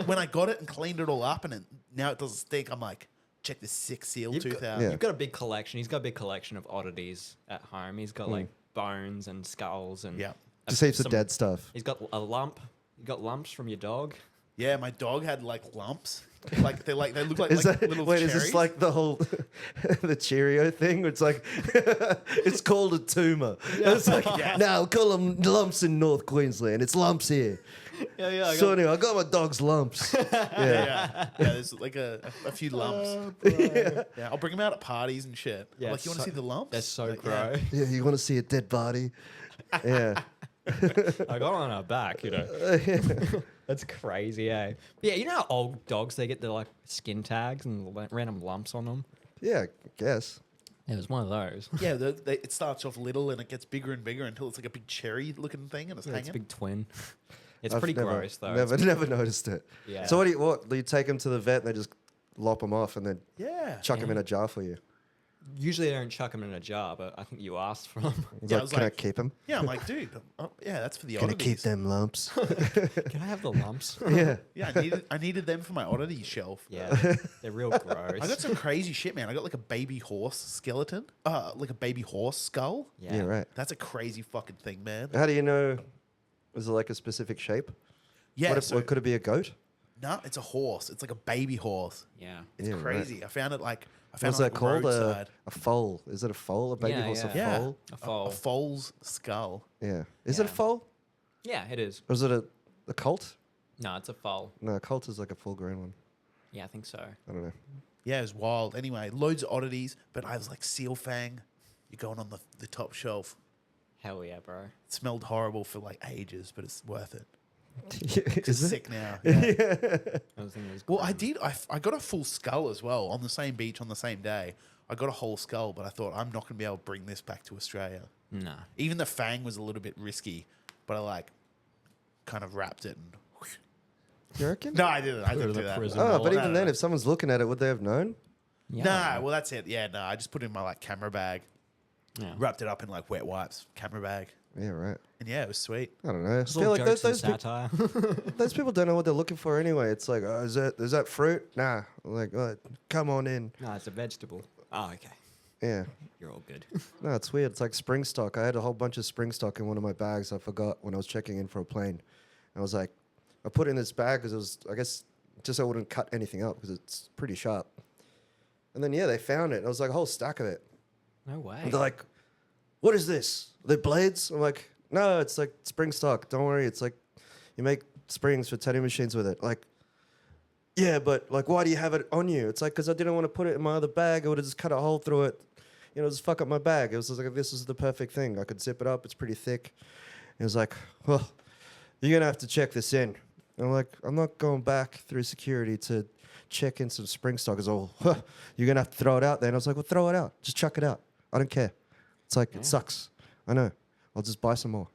Speaker 2: when I got it and cleaned it all up and now it doesn't stink, I'm like, check this sick seal
Speaker 1: You've
Speaker 2: tooth
Speaker 1: got-
Speaker 2: out.
Speaker 3: Yeah.
Speaker 1: You've got a big collection. He's got a big collection of oddities at home. He's got like bones and skulls and
Speaker 2: Yeah.
Speaker 3: Just heaps of
Speaker 1: some-
Speaker 3: dead stuff.
Speaker 1: He's got a lump. You got lumps from your dog.
Speaker 2: Yeah, my dog had like lumps. They look like,
Speaker 3: Is
Speaker 2: like
Speaker 3: that,
Speaker 2: little
Speaker 3: wait,
Speaker 2: cherries.
Speaker 3: is this like the whole the Cheerio thing? It's like it's called a tumor. It's like
Speaker 2: Yeah.
Speaker 3: now we call them lumps in North Queensland. It's lumps here.
Speaker 1: Yeah, yeah.
Speaker 3: So anyway, I got my dog's lumps.
Speaker 2: yeah. There's like a few lumps.
Speaker 1: yeah.
Speaker 2: Yeah, I'll bring them out at parties and shit. I'm
Speaker 1: Yeah,
Speaker 2: like, you want to
Speaker 1: so-
Speaker 2: see the lumps?
Speaker 1: They're so
Speaker 2: Like,
Speaker 1: gross.
Speaker 3: Yeah, you want to see a dead body? Yeah.
Speaker 1: I got on our back, you know. That's crazy, eh? Yeah, you know how old dogs, they get the like skin tags and random lumps on them?
Speaker 3: Yeah, I guess.
Speaker 1: It was one of those.
Speaker 2: Yeah, it starts off little and it gets bigger and bigger until it's like a big cherry-looking thing and it's
Speaker 1: It's
Speaker 2: hanging.
Speaker 1: a big twin. It's
Speaker 3: I've
Speaker 1: pretty
Speaker 3: never-
Speaker 1: gross, though.
Speaker 3: Never noticed it.
Speaker 1: Yeah.
Speaker 3: So what do you take them to the vet and they just lop them off and then
Speaker 2: Yeah.
Speaker 3: chuck them in a jar for you?
Speaker 1: Usually they don't chuck them in a jar, but I think you asked for them.
Speaker 3: He's
Speaker 2: Yeah, I
Speaker 3: like,
Speaker 2: was
Speaker 3: can I
Speaker 2: like-
Speaker 3: keep them?
Speaker 2: Yeah, I'm like, dude, yeah, that's for the
Speaker 3: Can I
Speaker 2: oddities.
Speaker 3: keep them lumps?
Speaker 1: Can I have the lumps?
Speaker 3: Yeah.
Speaker 2: Yeah, I needed them for my oddities shelf.
Speaker 1: Yeah, they're real gross.
Speaker 2: I got some crazy shit, man. I got like a baby horse skeleton, like a baby horse skull.
Speaker 1: Yeah,
Speaker 3: Yeah, right.
Speaker 2: That's a crazy fucking thing, man.
Speaker 3: How do you know? Was it like a specific shape?
Speaker 2: Yeah,
Speaker 3: What could it be, a goat?
Speaker 2: no, it's a horse. It's like a baby horse.
Speaker 1: Yeah.
Speaker 2: It's
Speaker 3: Yeah, right.
Speaker 2: crazy. I found it like on,
Speaker 3: What's that
Speaker 2: like,
Speaker 3: called?
Speaker 2: roadside.
Speaker 3: A foal. Is it a foal? A baby
Speaker 1: Yeah,
Speaker 3: horse?
Speaker 1: yeah.
Speaker 3: A
Speaker 2: Yeah,
Speaker 3: foal?
Speaker 1: A foal.
Speaker 2: a foal's skull.
Speaker 3: Yeah. Is it a
Speaker 1: Yeah.
Speaker 3: foal?
Speaker 1: Yeah, it is.
Speaker 3: Or is it a colt?
Speaker 1: No, it's a foal.
Speaker 3: No, a colt is like a full grown one.
Speaker 1: Yeah, I think so.
Speaker 3: I don't know.
Speaker 2: Yeah, it was wild. Anyway, loads of oddities, but I was like seal fang. You're going on the top shelf.
Speaker 1: Hell yeah, bro.
Speaker 2: It smelled horrible for like ages, but it's worth it.
Speaker 3: Is
Speaker 2: It's
Speaker 3: it?
Speaker 2: sick now. Yeah.
Speaker 1: I was thinking it was
Speaker 2: Well,
Speaker 1: grim.
Speaker 2: I did. I got a full skull as well on the same beach on the same day. I got a whole skull, but I thought I'm not going to be able to bring this back to Australia.
Speaker 1: Nah.
Speaker 2: Even the fang was a little bit risky, but I like kind of wrapped it and.
Speaker 3: You reckon?
Speaker 2: No, I didn't. I
Speaker 1: Put it
Speaker 2: didn't
Speaker 1: in
Speaker 2: do
Speaker 1: the
Speaker 2: that.
Speaker 1: prison.
Speaker 3: Oh,
Speaker 2: No,
Speaker 3: but
Speaker 2: no,
Speaker 3: even
Speaker 2: no.
Speaker 3: then, if someone's looking at it, would they have known?
Speaker 1: Yeah.
Speaker 2: Nah, well that's it. Yeah, no, I just put it in my like camera bag,
Speaker 1: Yeah.
Speaker 2: wrapped it up in like wet wipes, camera bag,
Speaker 3: Yeah, right.
Speaker 2: and yeah, it was sweet.
Speaker 3: I don't know. I
Speaker 1: It's
Speaker 3: feel
Speaker 1: all
Speaker 3: like
Speaker 1: jokes
Speaker 3: those,
Speaker 1: and
Speaker 3: those,
Speaker 1: satire.
Speaker 3: those people don't know what they're looking for anyway. It's like, oh, is that fruit? Nah. Like, oh, come on in.
Speaker 1: No, it's a vegetable. Oh, okay.
Speaker 3: Yeah.
Speaker 1: You're all good.
Speaker 3: No, it's weird. It's like spring stock. I had a whole bunch of spring stock in one of my bags. I forgot when I was checking in for a plane. I was like, I put it in this bag because it was, I guess, just so I wouldn't cut anything up because it's pretty sharp. And then, yeah, they found it. It was like a whole stack of it.
Speaker 1: No way.
Speaker 3: And they're like, what is this? Are they blades? I'm like, no, it's like spring stock. Don't worry. It's like you make springs for tattoo machines with it. Like, yeah, but like, why do you have it on you? It's like, because I didn't want to put it in my other bag. I would have just cut a hole through it, just fuck up my bag. It was just like, this is the perfect thing. I could zip it up. It's pretty thick. It was like, well, you're going to have to check this in. And I'm like, I'm not going back through security to check in some spring stock. It's all, you're going to have to throw it out there. And I was like, well, throw it out. Just chuck it out. I don't care. It's like, it sucks. I know. I'll just buy some more.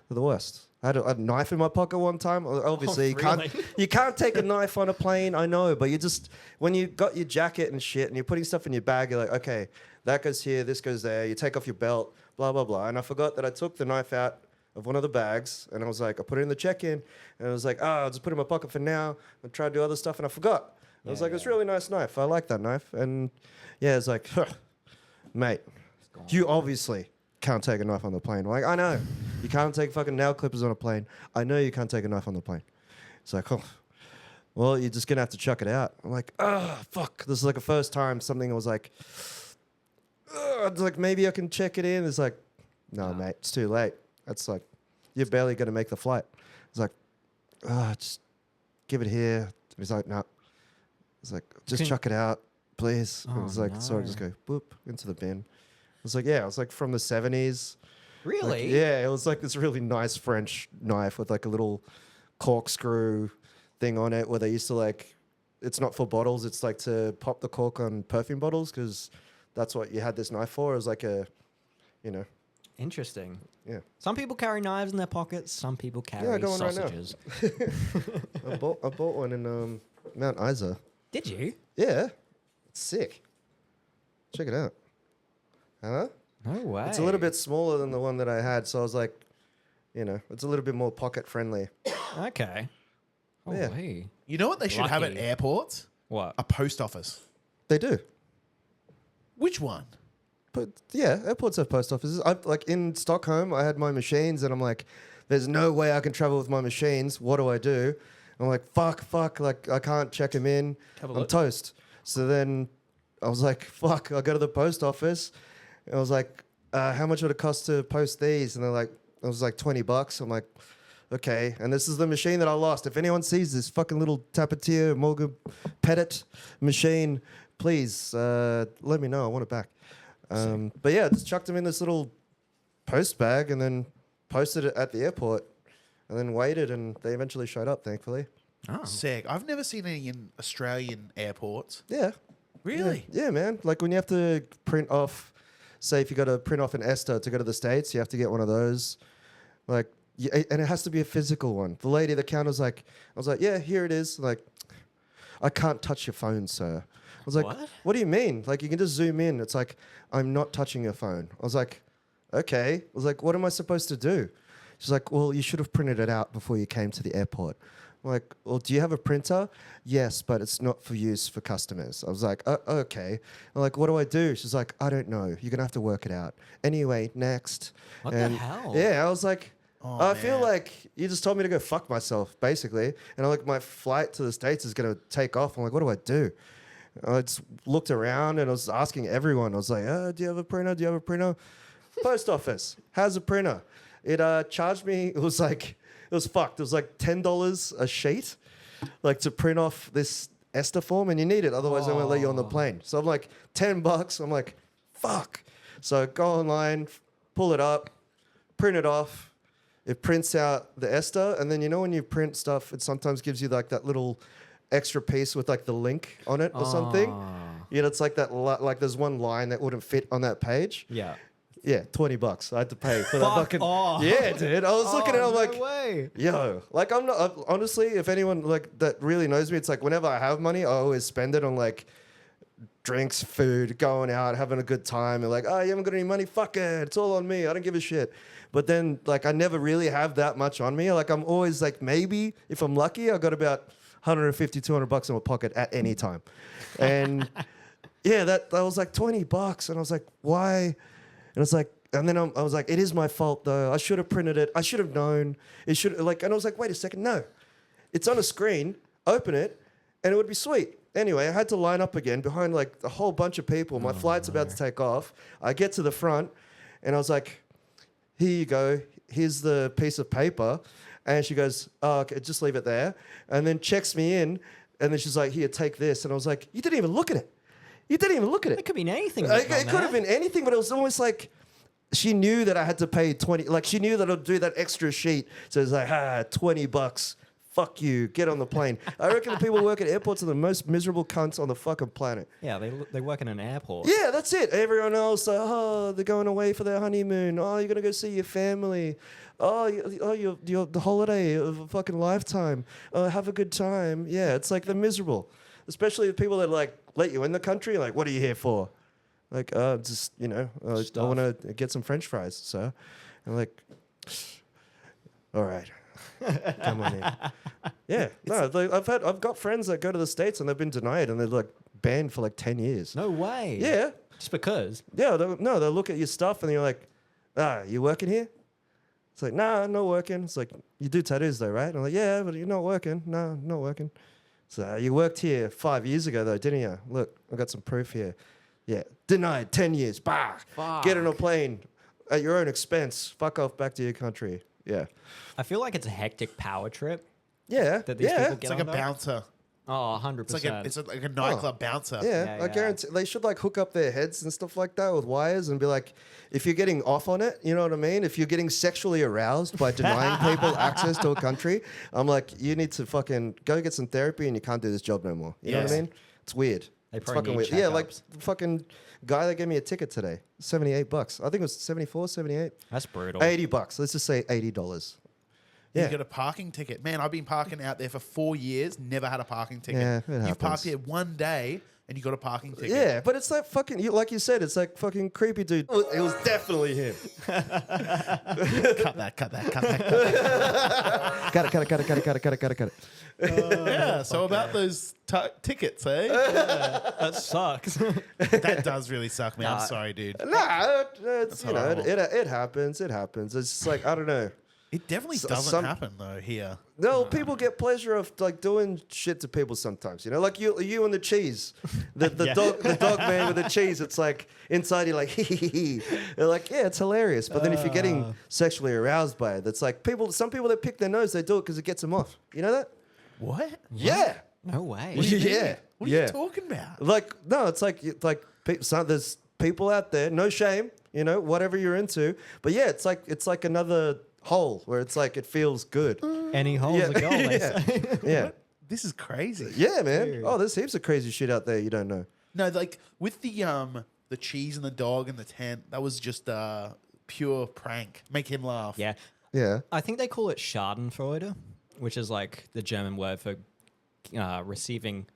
Speaker 3: They're the worst. I had a knife in my pocket one time. Obviously,
Speaker 1: really?
Speaker 3: you can't take a knife on a plane. I know, but you just when you got your jacket and shit, and you're putting stuff in your bag, you're like, okay, that goes here, this goes there. You take off your belt, blah blah blah. And I forgot that I took the knife out of one of the bags, and I was like, I put it in the check-in, and I was like, I'll just put it in my pocket for now. I tried to do other stuff, and I forgot. I was like, it's a really nice knife. I like that knife, and yeah, it's like, mate, you obviously can't take a knife on the plane. Like, I know. You can't take fucking nail clippers on a plane. I know you can't take a knife on the plane. It's like, oh, well, you're just going to have to chuck it out. I'm like, oh, fuck. This is like the first time something was like, it's like, maybe I can check it in. It's like, no, mate, it's too late. That's like, you're barely going to make the flight. It's like, just give it here. And he's like, no. It's like, just chuck it out, please.
Speaker 1: Oh,
Speaker 3: It's like, sorry, just go, boop, into the bin. It's like, yeah, it was like from the 70s.
Speaker 1: Really?
Speaker 3: Like, yeah, it was like this really nice French knife with like a little corkscrew thing on it where they used to like, it's not for bottles, it's like to pop the cork on perfume bottles because that's what you had this knife for. It was like a,
Speaker 1: Interesting.
Speaker 3: yeah.
Speaker 1: Some people carry knives in their pockets. Some people carry
Speaker 3: go on right now.
Speaker 1: sausages.
Speaker 3: I bought one in Mount Isa.
Speaker 1: Did you?
Speaker 3: Yeah, it's sick. Check it out. Huh?
Speaker 1: No way.
Speaker 3: It's a little bit smaller than the one that I had, so I was like, it's a little bit more pocket friendly.
Speaker 1: Okay.
Speaker 3: Yeah.
Speaker 1: Holy.
Speaker 2: You know what they should have at
Speaker 1: Lucky.
Speaker 2: airports?
Speaker 1: What?
Speaker 2: A post office.
Speaker 3: They do.
Speaker 2: Which one?
Speaker 3: But yeah, airports have post offices. Like in Stockholm, I had my machines, and I'm like, "There's no way I can travel with my machines. What do I do?" I'm like, "Fuck! Like I can't check them in.
Speaker 1: Have a
Speaker 3: I'm
Speaker 1: look.
Speaker 3: toast." So then I was like, "Fuck!" I go to the post office. And I was like, "How much would it cost to post these?" And they're like, "It was like $20." I'm like, "Okay." And this is the machine that I lost. If anyone sees this fucking little Tapetia Morgan Pettit machine, please let me know. I want it back. But yeah, just chucked them in this little post bag and then posted it at the airport and then waited, and they eventually showed up, thankfully.
Speaker 1: Oh.
Speaker 2: Sick. I've never seen any in Australian airports.
Speaker 3: Yeah.
Speaker 2: Really?
Speaker 3: Yeah, man. Like when you have to print off, say if you got to print off an ESTA to go to the States, you have to get one of those. Like, and it has to be a physical one. The lady at the counter's like, I was like, yeah, here it is. Like, I can't touch your phone, sir. was like,
Speaker 1: What?
Speaker 3: what do you mean? Like, you can just zoom in. It's like, I'm not touching your phone. I was like, okay. I was like, what am I supposed to do? She's like, well, you should have printed it out before you came to the airport. I'm like, well, do you have a printer? Yes, but it's not for use for customers. I was like, okay. I'm like, what do I do? She's like, I don't know. You're going to have to work it out. Anyway, next.
Speaker 1: What the hell?
Speaker 3: Yeah, I was like,
Speaker 2: Oh,
Speaker 3: I feel
Speaker 2: man.
Speaker 3: like you just told me to go fuck myself, basically. And I'm like, my flight to the States is going to take off. I'm like, what do I do? I just looked around and I was asking everyone. I was like, do you have a printer? Do you have a printer? Post office has a printer. It charged me, it was fucked. It was like $10 a sheet, like to print off this ESTA form, and you need it, otherwise they won't let you on the plane. So I'm like, $10. I'm like, fuck. So go online, pull it up, print it off. It prints out the ESTA, and then you know when you print stuff, it sometimes gives you like that little extra piece with like the link on it or something. You know, it's like that, like there's one line that wouldn't fit on that page.
Speaker 1: Yeah.
Speaker 3: Yeah, $20. I had to pay for that
Speaker 1: Fuck
Speaker 3: fucking.
Speaker 1: off.
Speaker 3: Yeah, dude. I was looking at it, I'm like,
Speaker 1: way.
Speaker 3: yo, like I'm not. Honestly, if anyone like that really knows me, it's like whenever I have money, I always spend it on like drinks, food, going out, having a good time. And like, oh, you haven't got any money? Fuck it. It's all on me. I don't give a shit. But then, like, I never really have that much on me. Like, I'm always like, maybe if I'm lucky, I got about 150, $200 in my pocket at any time. And yeah, that was like $20. And I was like, why? And it's like, and then I was like, it is my fault though. I should have printed it. I should have known. It should like, and I was like, wait a second, no, it's on a screen. Open it, and it would be sweet. Anyway, I had to line up again behind like a whole bunch of people. My flight's about to take off. I get to the front, and I was like, here you go. Here's the piece of paper. And she goes, oh, okay, just leave it there. And then checks me in, and then she's like, here, take this. And I was like, you didn't even look at it. You didn't even look at it.
Speaker 1: It could mean anything.
Speaker 3: Like, it could have been anything, but it was almost like she knew that I had to pay 20. Like she knew that I'd do that extra sheet. So it's like, $20. Fuck you. Get on the plane. I reckon the people who work at airports are the most miserable cunts on the fucking planet.
Speaker 1: Yeah, they work in an airport.
Speaker 3: Yeah, that's it. Everyone else, they're going away for their honeymoon. Oh, you're gonna go see your family. Oh, you're the holiday of a fucking lifetime. Have a good time. Yeah, it's like they're miserable, especially the people that like let you in the country. Like, what are you here for? Like, just I want to get some French fries, sir. I'm like, all right, come on in. Yeah, no, I've got friends that go to the States and they've been denied and they're like banned for like 10 years.
Speaker 1: No way.
Speaker 3: Yeah.
Speaker 1: Just because.
Speaker 3: Yeah, they'll look at your stuff and you're like, you working here? It's like, nah, I'm not working. It's like, you do tattoos though, right? I'm like, yeah, but you're not working. No, not working. So you worked here 5 years ago though, didn't you? Look, I got some proof here. Yeah, denied 10 years. Bah, get on a plane at your own expense. Fuck off back to your country. Yeah.
Speaker 1: I feel like it's a hectic power trip
Speaker 3: Yeah.
Speaker 1: that these people get
Speaker 2: It's like a
Speaker 1: on.
Speaker 2: bouncer.
Speaker 1: Oh, 100%.
Speaker 2: It's like a nightclub bouncer.
Speaker 3: Yeah,
Speaker 1: Yeah,
Speaker 3: I
Speaker 1: yeah.
Speaker 3: guarantee they should like hook up their heads and stuff like that with wires and be like, if you're getting off on it, you know what I mean? If you're getting sexually aroused by denying people access to a country, I'm like, you need to fucking go get some therapy and you can't do this job no more. You know what I
Speaker 2: Yes.
Speaker 3: mean? It's weird.
Speaker 1: They
Speaker 3: It's
Speaker 1: probably
Speaker 3: fucking
Speaker 1: need
Speaker 3: weird. Yeah, like
Speaker 1: checkups.
Speaker 3: the fucking guy that gave me a ticket today, $78. I think it was 74, 78.
Speaker 1: That's brutal.
Speaker 3: $80. Let's just say $80.
Speaker 2: You
Speaker 3: Yeah.
Speaker 2: get a parking ticket. Man, I've been parking out there for 4 years, never had a parking ticket.
Speaker 3: Yeah, it
Speaker 2: You've
Speaker 3: happens.
Speaker 2: parked here one day and you got a parking ticket.
Speaker 3: Yeah, but it's like fucking, like you said, it's like fucking creepy dude. It was definitely him.
Speaker 2: Cut that.
Speaker 3: Cut it.
Speaker 2: Yeah, so about those tickets, eh?
Speaker 1: That sucks.
Speaker 2: That does really suck, man. I'm sorry, dude.
Speaker 3: Nah, it's,
Speaker 2: That's horrible.
Speaker 3: it happens. It happens. It's just like, I don't know.
Speaker 2: It definitely
Speaker 3: So-
Speaker 2: doesn't
Speaker 3: some-
Speaker 2: happen, though, here.
Speaker 3: No, people get pleasure of like doing shit to people sometimes. You know, like you and the cheese, the
Speaker 1: Yeah.
Speaker 3: dog man with the cheese. It's like inside you're like, hee. They're like, yeah, it's hilarious. But then if you're getting sexually aroused by it, that's like some people that pick their nose, they do it because it gets them off. You know that?
Speaker 2: What?
Speaker 3: Yeah.
Speaker 1: No way.
Speaker 3: Yeah.
Speaker 2: What are
Speaker 3: Yeah.
Speaker 2: you talking about?
Speaker 3: Like, no, it's like there's people out there, no shame, whatever you're into. But yeah, it's like another hole where it's like it feels good.
Speaker 1: Any hole's a goal, they say.
Speaker 3: Yeah.
Speaker 2: This is crazy.
Speaker 3: Yeah, man.
Speaker 1: Dude.
Speaker 3: Oh, there's heaps of crazy shit out there you don't know.
Speaker 2: No, like with the cheese and the dog and the tent, that was just a pure prank. Make him laugh.
Speaker 1: Yeah.
Speaker 3: Yeah.
Speaker 1: I think they call it Schadenfreude, which is like the German word for receiving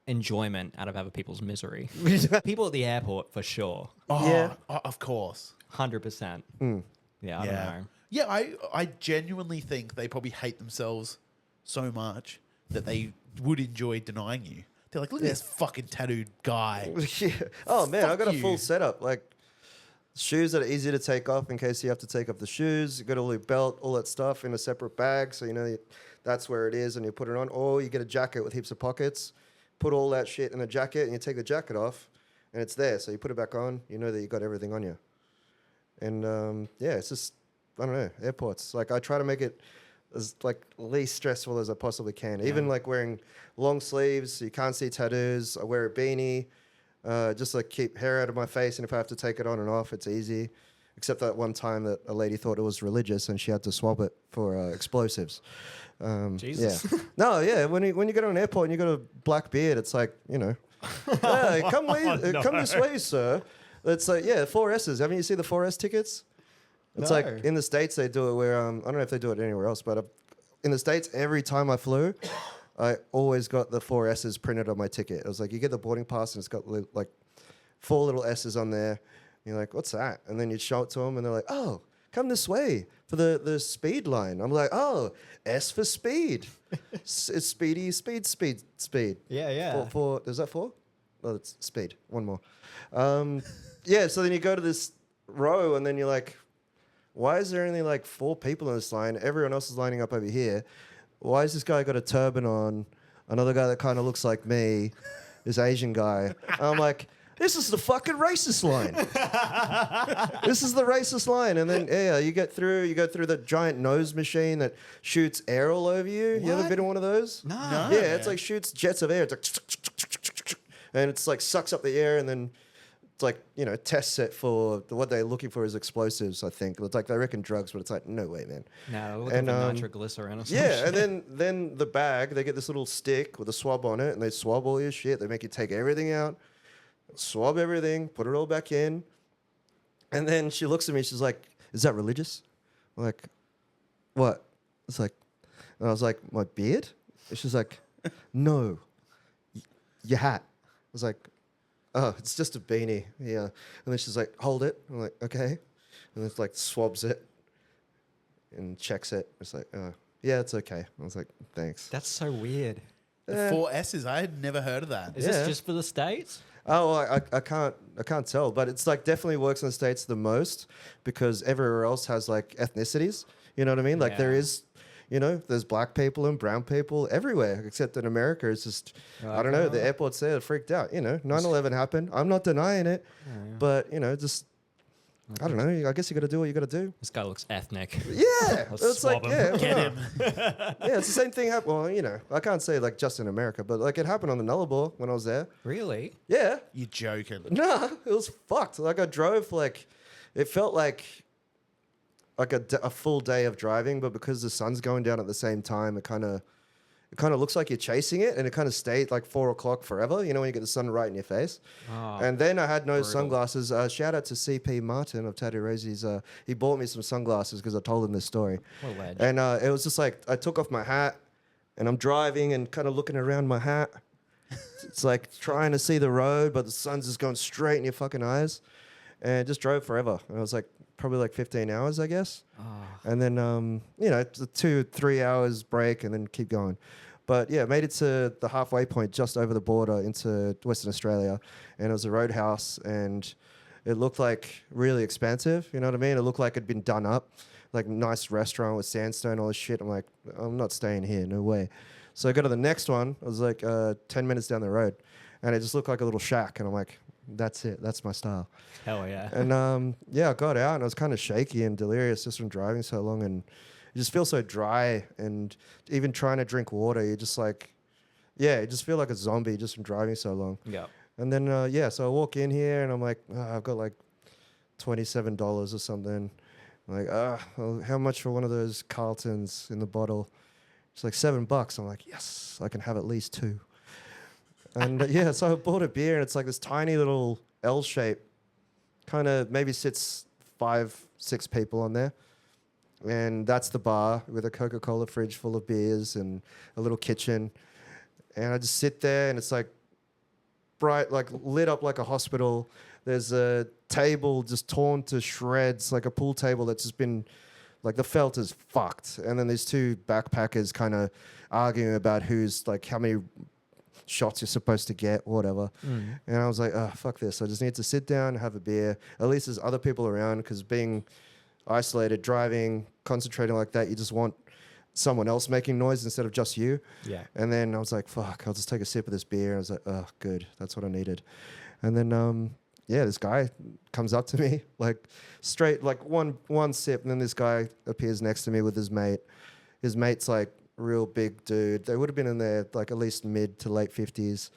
Speaker 1: enjoyment out of other people's misery. People at the airport, for sure.
Speaker 2: Oh,
Speaker 3: Yeah.
Speaker 2: of course.
Speaker 1: 100%. Yeah, I don't know.
Speaker 2: Yeah, I genuinely think they probably hate themselves so much that they would enjoy denying you. They're like, look at this fucking tattooed guy.
Speaker 3: Yeah. Oh man, I
Speaker 2: Fuck
Speaker 3: got a
Speaker 2: you.
Speaker 3: full setup. Like shoes that are easy to take off in case you have to take off the shoes. You got all your belt, all that stuff in a separate bag, so you know that's where it is, and you put it on. Or you get a jacket with heaps of pockets. Put all that shit in a jacket, and you take the jacket off, and it's there. So you put it back on. You know that you got everything on you. And yeah, it's just I don't know, airports. Like I try to make it as like least stressful as I possibly can. Even like wearing long sleeves, so you can't see tattoos. I wear a beanie, just like keep hair out of my face. And if I have to take it on and off, it's easy. Except that one time that a lady thought it was religious and she had to swap it for explosives.
Speaker 1: Jesus.
Speaker 3: Yeah. No, yeah. When you get on an airport and you got a black beard, it's like, you know, hey, come this way, sir. It's like, yeah, 4S's. Haven't you seen the 4S tickets? It's
Speaker 1: No.
Speaker 3: like in the States they do it where I don't know if they do it anywhere else, but in the States every time I flew, I always got the 4S's printed on my ticket. It was like you get the boarding pass and it's got like 4 little S's on there. You're like, what's that? And then you show it to them and they're like, oh, come this way for the speed line. I'm like, oh, S for speed. It's speedy, speed.
Speaker 1: Yeah, yeah.
Speaker 3: Four, is that 4? Oh, it's speed. One more. Yeah, so then you go to this row and then you're like, why is there only like 4 people in this line? Everyone else is lining up over here. Why has this guy got a turban on? Another guy that kind of looks like me, this Asian guy. I'm like, this is the fucking racist line. This is the racist line. And then, yeah, you go through the giant nose machine that shoots air all over you. You ever
Speaker 1: What?
Speaker 3: been in one of those?
Speaker 1: No.
Speaker 3: Yeah, it's like shoots jets of air. It's like, and it's like sucks up the air and then it's like, you know, tests it for what they're looking for is explosives, I think. It's like they reckon drugs, but it's like, no way, man.
Speaker 1: No, we're looking
Speaker 3: And,
Speaker 1: for nitroglycerin or something.
Speaker 3: Yeah, and then the bag, they get this little stick with a swab on it and they swab all your shit. They make you take everything out, swab everything, put it all back in. And then she looks at me, she's like, is that religious? I'm like, what? It's like, and I was like, my beard? And she's like, no, your hat. I was like, oh, it's just a beanie. Yeah. And then she's like, hold it. I'm like, okay. And it's like swabs it and checks it. It's like, oh, yeah, it's okay. I was like, thanks.
Speaker 1: That's so weird.
Speaker 2: The 4S's, I had never heard of that.
Speaker 1: Is
Speaker 3: Yeah.
Speaker 1: this just for the States?
Speaker 3: Oh, well, I can't tell, but it's like definitely works in the States the most because everywhere else has like ethnicities. You know what I mean? Like there
Speaker 1: Yeah.
Speaker 3: is, you know, there's black people and brown people everywhere, except in America, it's just, I don't know, the airports there are freaked out. You know, 9/11 happened. I'm not denying it, but, you know, just, I don't know. I guess you got to do what you got to do.
Speaker 1: This guy looks ethnic.
Speaker 3: Yeah.
Speaker 1: I'll
Speaker 3: It's like,
Speaker 1: swab him.
Speaker 3: yeah.
Speaker 2: Get
Speaker 3: why
Speaker 2: him.
Speaker 3: not? Yeah, it's the same thing. Well, you know, I can't say like just in America, but like it happened on the Nullarbor when I was there.
Speaker 1: Really?
Speaker 3: Yeah.
Speaker 2: You're joking.
Speaker 3: Nah, it was fucked. Like I drove like, it felt like a full day of driving, but because the sun's going down at the same time, it kind of looks like you're chasing it, and it kind of stayed like 4 o'clock forever. You know when you get the sun right in your face.
Speaker 1: Oh,
Speaker 3: And then I had no
Speaker 1: brutal.
Speaker 3: sunglasses. Shout out to CP Martin of Tattoo Rosie's. He bought me some sunglasses because I told him this story.
Speaker 1: what a ledge.
Speaker 3: And it was just like I took off my hat, and I'm driving and kind of looking around my hat. It's like trying to see the road, but the sun's just going straight in your fucking eyes, and it just drove forever. And I was like probably like 15 hours, I guess.
Speaker 1: Oh.
Speaker 3: And then you know, it's a 2-3 hours break, and then keep going. But yeah, made it to the halfway point, just over the border into Western Australia, and it was a roadhouse, and it looked like really expensive. You know what I mean? It looked like it'd been done up, like nice restaurant with sandstone, all this shit. I'm like, I'm not staying here, no way. So I go to the next one. It was like 10 minutes down the road, and it just looked like a little shack, and I'm like, that's it, that's my style.
Speaker 1: Hell yeah.
Speaker 3: And yeah, I got out and I was kind of shaky and delirious just from driving so long, and you just feel so dry, and even trying to drink water, you just like, yeah, you just feel like a zombie just from driving so long.
Speaker 1: Yeah.
Speaker 3: And then yeah, so I walk in here and I'm like, I've got like $27 or something. I'm like, well, how much for one of those Carltons in the bottle? It's like $7. I'm like, yes, I can have at least 2. And yeah, so I bought a beer, and it's like this tiny little L shape, kind of maybe sits 5-6 people on there. And that's the bar with a Coca-Cola fridge full of beers and a little kitchen. And I just sit there, and it's like bright, like lit up like a hospital. There's a table just torn to shreds, like a pool table that's just been, like the felt is fucked. And then there's two backpackers kind of arguing about who's like how many shots you're supposed to get, whatever. And I was like, oh, fuck this. I just need to sit down, have a beer. At least there's other people around, because being isolated, driving, concentrating like that, you just want someone else making noise instead of just you.
Speaker 1: Yeah.
Speaker 3: And then I was like, fuck, I'll just take a sip of this beer. I was like, oh, good. That's what I needed. And then, this guy comes up to me, like straight, like one sip. And then this guy appears next to me with his mate. His mate's like real big dude. They would have been in their like at least mid to late 50s.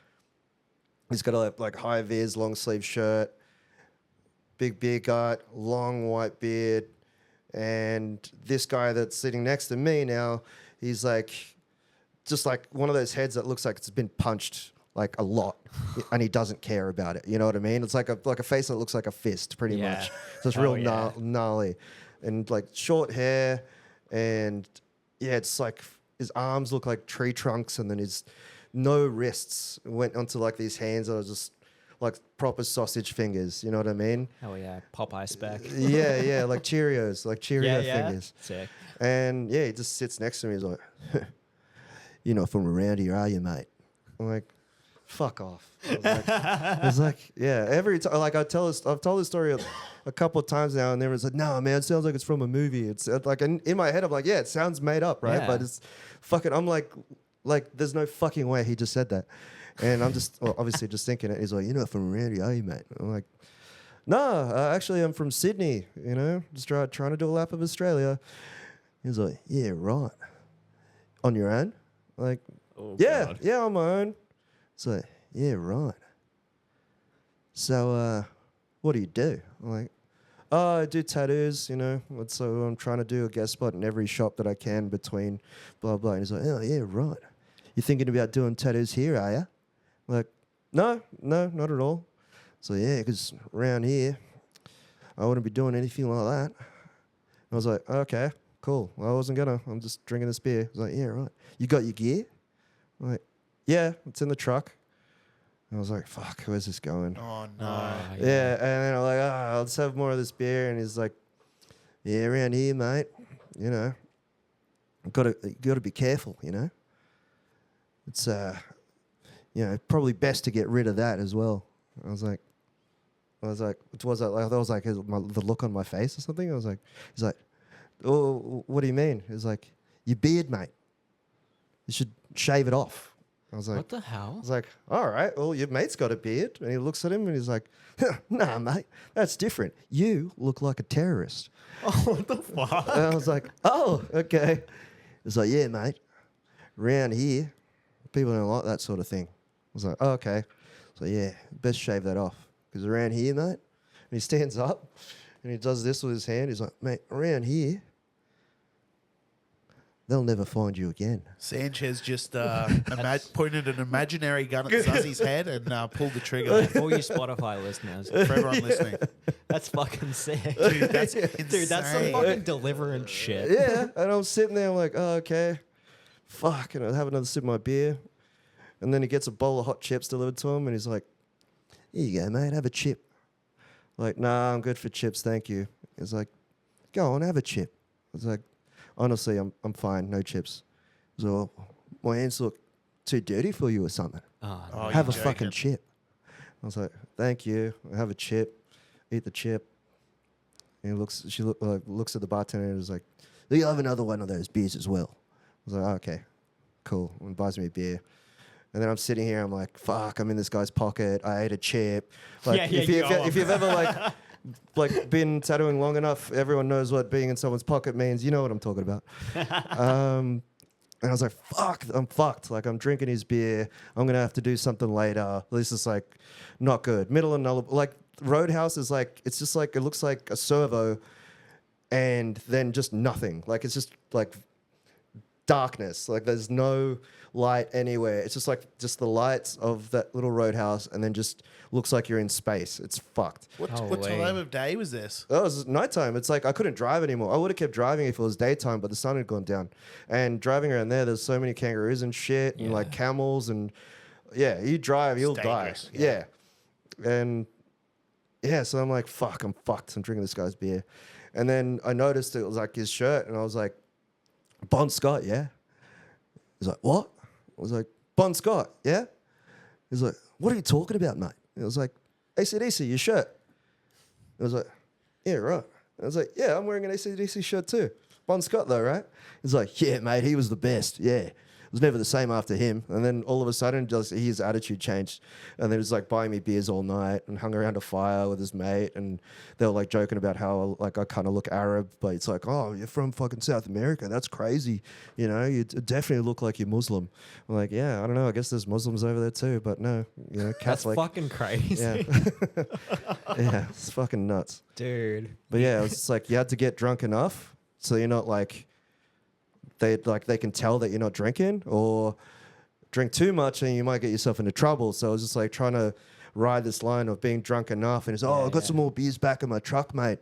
Speaker 3: He's got a like high vis, long sleeve shirt, big beer gut, long white beard. And this guy that's sitting next to me now, he's like, just like one of those heads that looks like it's been punched like a lot, and he doesn't care about it. You know what I mean? It's like a face that looks like a fist, pretty much. So it's real gnarly, and like short hair, and it's like his arms look like tree trunks, and then his no wrists went onto like these hands that are just like proper sausage fingers. You know what I mean?
Speaker 1: Oh yeah, Popeye spec.
Speaker 3: Yeah, like Cheerios, like Cheerio fingers.
Speaker 1: Sick.
Speaker 3: And he just sits next to me. He's like, "You're not from around here, are you, mate?" I'm like, "Fuck off." I was like, yeah. Every time, like I've told this story a couple of times now, and everyone's like, "No, man, it sounds like it's from a movie." It's like in my head, I'm like, "Yeah, it sounds made up, right?"
Speaker 1: Yeah.
Speaker 3: But it's fucking. I'm like, there's no fucking way he just said that, and I'm just obviously just thinking it. He's like, "You're not from around here, are you, mate?" I'm like, "No, actually, I'm from Sydney. You know, just trying to do a lap of Australia." He's like, "Yeah, right. On your own?" Like,
Speaker 1: Oh,
Speaker 3: yeah,
Speaker 1: God.
Speaker 3: yeah, on my own. So, yeah, right. So, what do you do? I'm like, oh, I do tattoos, you know. So I'm trying to do a guest spot in every shop that I can between blah, blah. And he's like, oh, yeah, right. You thinking about doing tattoos here, are you? I'm like, no, not at all. So, yeah, because around here, I wouldn't be doing anything like that. I was like, okay, cool. Well, I wasn't going to. I'm just drinking this beer. I was like, yeah, right. You got your gear? I'm like, yeah, it's in the truck. And I was like, fuck, where's this going?
Speaker 2: Oh, no.
Speaker 3: Yeah, and then I'm like, I'll just have more of this beer. And he's like, yeah, around here, mate, you know, you gotta be careful, you know. It's, probably best to get rid of that as well. I was like, what was that? Like, that was like the look on my face or something. He's like, oh, what do you mean? He's like, your beard, mate. You should shave it off. I was like,
Speaker 1: What the hell?
Speaker 3: I was like, all right, well, your mate's got a beard. And he looks at him and he's like, nah, mate, that's different. You look like a terrorist.
Speaker 1: Oh, what the fuck?
Speaker 3: And I was like, oh, okay. He's like, yeah, mate, around here, people don't like that sort of thing. I was like, oh, okay. So, yeah, best shave that off. Because around here, mate, and he stands up and he does this with his hand. He's like, mate, around here, they'll never find you again.
Speaker 2: Sanchez just pointed an imaginary gun at Zuzzy's head and pulled the trigger.
Speaker 1: For you Spotify listeners,
Speaker 2: For everyone listening.
Speaker 1: that's fucking sick.
Speaker 2: Dude, that's insane.
Speaker 1: Dude, that's some fucking deliverance shit.
Speaker 3: Yeah, and I'm sitting there, I'm like, oh, okay. Fuck, and I have another sip of my beer. And then he gets a bowl of hot chips delivered to him, and he's like, here you go, mate, have a chip. Like, nah, I'm good for chips, thank you. He's like, go on, have a chip. I was like, honestly, I'm fine, no chips. So, my hands look too dirty for you or something.
Speaker 1: Oh,
Speaker 3: Have a
Speaker 2: you're
Speaker 3: fucking
Speaker 2: joking.
Speaker 3: chip. I was like, thank you. I have a chip. Eat the chip. And she looks at the bartender and is like, you'll have another one of those beers as well. I was like, oh, okay, cool. And buys me a beer. And then I'm sitting here, I'm like, fuck, I'm in this guy's pocket. I ate a chip. Like, if you've ever like been tattooing long enough, everyone knows what being in someone's pocket means. You know what I'm talking about. And I was like, fuck, I'm fucked. Like, I'm drinking his beer. I'm going to have to do something later. This is like not good. Middle of nowhere. Like, Roadhouse is like, it's just like, it looks like a servo and then just nothing. Like, it's just like darkness. Like, there's no light anywhere. It's just like just the lights of that little Roadhouse and then just looks like you're in space. It's fucked.
Speaker 2: What
Speaker 1: Holy.
Speaker 2: time of day was this?
Speaker 3: Oh, it was nighttime. It's like I couldn't drive anymore. I would have kept driving if it was daytime, but the sun had gone down. And driving around there's so many kangaroos and shit and like camels and Yeah, you drive, you'll die.
Speaker 2: dangerous,
Speaker 3: Yeah. And yeah, so I'm like, fuck, I'm fucked. I'm drinking this guy's beer. And then I noticed it was like his shirt, and I was like, Bon Scott, yeah? He's like, what? I was like, Bon Scott, yeah? He's like, what are you talking about, mate? And I was like, AC/DC, your shirt. I was like, yeah, right. I was like, yeah, I'm wearing an AC/DC shirt too. Bon Scott though, right? He's like, yeah, mate, he was the best, yeah. It was never the same after him. And then all of a sudden, just his attitude changed. And then he was like buying me beers all night and hung around a fire with his mate. And they were like joking about how like I kind of look Arab, but it's like, oh, you're from fucking South America. That's crazy. You know, you definitely look like you're Muslim. I'm like, yeah, I don't know. I guess there's Muslims over there too, but no, you know, Catholic.
Speaker 1: That's fucking crazy.
Speaker 3: Yeah. Yeah, it's fucking nuts.
Speaker 1: Dude.
Speaker 3: But yeah, it was just like you had to get drunk enough so you're not like they can tell that you're not drinking, or drink too much and you might get yourself into trouble. So I was just like trying to ride this line of being drunk enough, and he's I've got some more beers back in my truck, mate.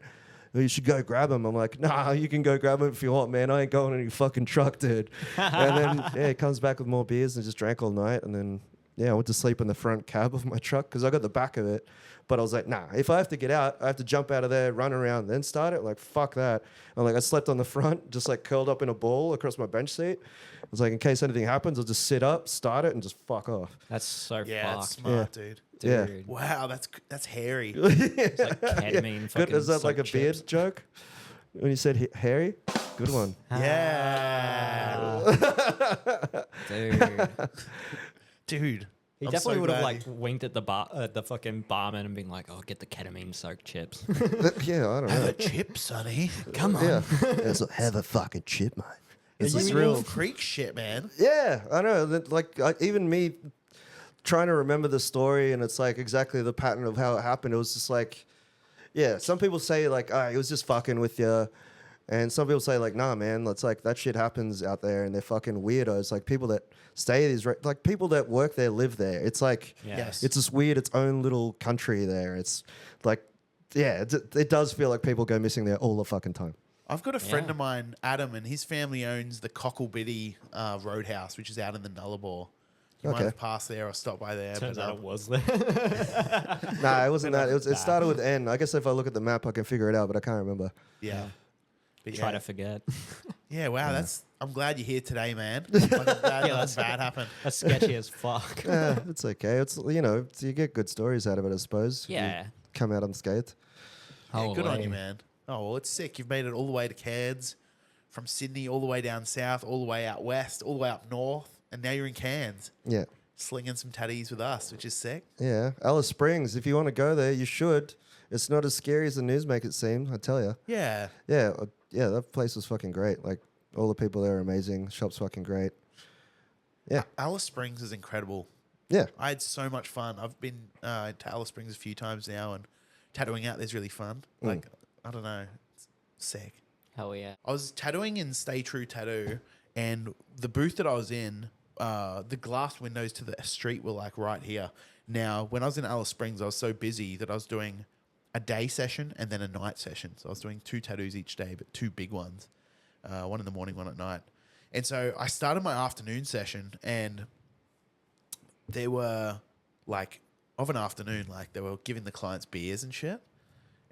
Speaker 3: You should go grab them. I'm like, nah, you can go grab them if you want, man. I ain't going in your fucking truck, dude. And then yeah, he comes back with more beers and just drank all night, and then yeah, I went to sleep in the front cab of my truck because I got the back of it. But I was like, nah, if I have to get out, I have to jump out of there, run around, then start it. Like, fuck that. And like, I slept on the front, just like curled up in a ball across my bench seat. I was like, in case anything happens, I'll just sit up, start it, and just fuck off.
Speaker 1: That's so
Speaker 2: Yeah, that's
Speaker 1: fucked.
Speaker 2: smart, dude.
Speaker 3: Yeah.
Speaker 1: Dude.
Speaker 2: Wow, that's hairy.
Speaker 1: It's like ketamine.
Speaker 3: Good.
Speaker 1: Fucking
Speaker 3: Is that like a
Speaker 1: soaked
Speaker 3: beard
Speaker 1: chips.
Speaker 3: joke? When you said hairy? Good one.
Speaker 2: Yeah.
Speaker 1: Dude.
Speaker 2: Dude.
Speaker 1: He
Speaker 2: I'm
Speaker 1: definitely
Speaker 2: so
Speaker 1: would have
Speaker 2: glad
Speaker 1: like winked at the fucking barman and been like, "Oh, get the ketamine soaked chips."
Speaker 3: Yeah, I don't
Speaker 2: Have
Speaker 3: know.
Speaker 2: a chip, sonny.
Speaker 1: Come on.
Speaker 3: Yeah. It's like, have a fucking chip, mate.
Speaker 2: It's
Speaker 3: It's
Speaker 2: like
Speaker 3: real.
Speaker 2: Wolf Creek shit, man.
Speaker 3: Yeah, I know. Like even me trying to remember the story, and it's like exactly the pattern of how it happened. It was just like, yeah. Some people say like, it was just fucking with you, and some people say like, nah, man. It's like that shit happens out there, and they're fucking weirdos. Like people that stay these, like people that work there, live there. It's like,
Speaker 1: Yeah.
Speaker 2: Yes.
Speaker 3: it's just weird. Its own little country there. It's like, yeah, it does feel like people go missing there all the fucking time.
Speaker 2: I've got a friend
Speaker 1: Yeah.
Speaker 2: of mine, Adam, and his family owns the Cocklebiddy Roadhouse, which is out in the Nullarbor. You might
Speaker 3: Okay.
Speaker 2: have passed there or stopped by there.
Speaker 1: Turns
Speaker 2: but,
Speaker 1: out it was there.
Speaker 3: Nah, it wasn't that. It
Speaker 1: Nah.
Speaker 3: started with N. I guess if I look at the map, I can figure it out, but I can't remember.
Speaker 2: yeah. But
Speaker 1: Try
Speaker 2: yeah.
Speaker 1: to forget.
Speaker 2: Yeah, wow, I'm glad you're here today, man. Like, I'm glad
Speaker 1: that's-
Speaker 2: nothing bad happened.
Speaker 1: That's sketchy as fuck.
Speaker 3: Yeah, it's okay. It's you get good stories out of it, I suppose. if you
Speaker 1: Yeah.
Speaker 3: come out unscathed.
Speaker 2: Yeah, good on
Speaker 1: Holy.
Speaker 2: you, man. Oh, well, it's sick. You've made it all the way to Cairns, from Sydney all the way down south, all the way out west, all the way up north, and now you're in Cairns,
Speaker 3: Yeah,
Speaker 2: slinging some tatties with us, which is sick.
Speaker 3: yeah. Alice Springs. If you want to go there, you should. It's not as scary as the news make it seem. I tell you.
Speaker 2: Yeah.
Speaker 3: Yeah, yeah. That place was fucking great. Like all the people there are amazing. Shop's fucking great. Yeah,
Speaker 2: Alice Springs is incredible.
Speaker 3: yeah.
Speaker 2: I had so much fun. I've been to Alice Springs a few times now, and tattooing out there's really fun. Like, I don't know, it's sick.
Speaker 1: Hell yeah.
Speaker 2: I was tattooing in Stay True Tattoo, and the booth that I was in, the glass windows to the street were like right here. Now, when I was in Alice Springs, I was so busy that I was doing a day session and then a night session. So I was doing 2 tattoos each day, but 2 big ones, one in the morning, one at night. And so I started my afternoon session, and they were like, of an afternoon, like they were giving the clients beers and shit.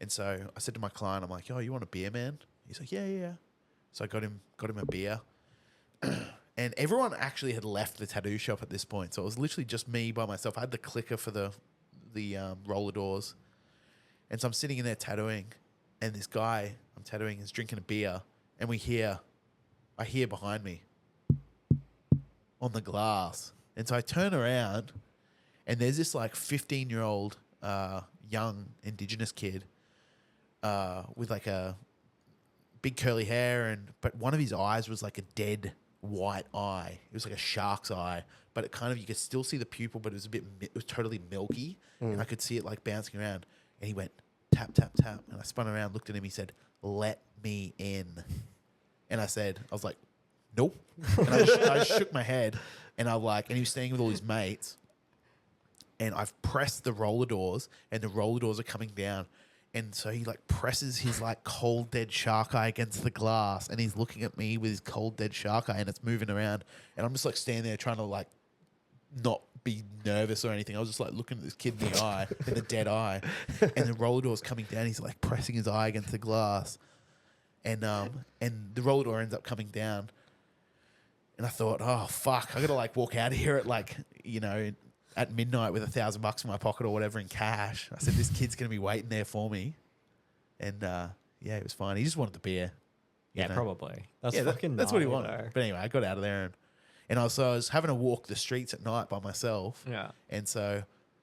Speaker 2: And so I said to my client, I'm like, "Yo, you want a beer, man?" He's like, "Yeah." So I got him a beer. And everyone actually had left the tattoo shop at this point. So it was literally just me by myself. I had the clicker for the roller doors. And so I'm sitting in there tattooing, and this guy I'm tattooing is drinking a beer, and I hear behind me on the glass. And so I turn around, and there's this like 15-year-old young Indigenous kid with like a big curly hair, but one of his eyes was like a dead white eye. It was like a shark's eye, but it kind of, you could still see the pupil, but it was totally milky, and I could see it like bouncing around. And he went tap, tap, tap, and I spun around, looked at him. He said, "Let me in." And I was like, "Nope." And I shook my head, and and he was staying with all his mates. And I've pressed the roller doors, and the roller doors are coming down. And so he like presses his like cold dead shark eye against the glass, and he's looking at me with his cold dead shark eye, and it's moving around. And I'm just like standing there trying to like not be nervous or anything. I was just like looking at this kid in the eye, in the dead eye, and the roller door's coming down. He's like pressing his eye against the glass, and the roller door ends up coming down. And I thought, oh fuck, I gotta like walk out of here at like, you know, at midnight with $1,000 in my pocket or whatever in cash. I said, this kid's gonna be waiting there for me, and yeah, it was fine. He just wanted the beer.
Speaker 1: Yeah,
Speaker 2: know?
Speaker 1: probably. That's
Speaker 2: Yeah,
Speaker 1: fucking
Speaker 2: that's what he
Speaker 1: gnarly,
Speaker 2: wanted.
Speaker 1: though.
Speaker 2: But anyway, I got out of there and I was having to walk the streets at night by myself.
Speaker 1: Yeah.
Speaker 2: And so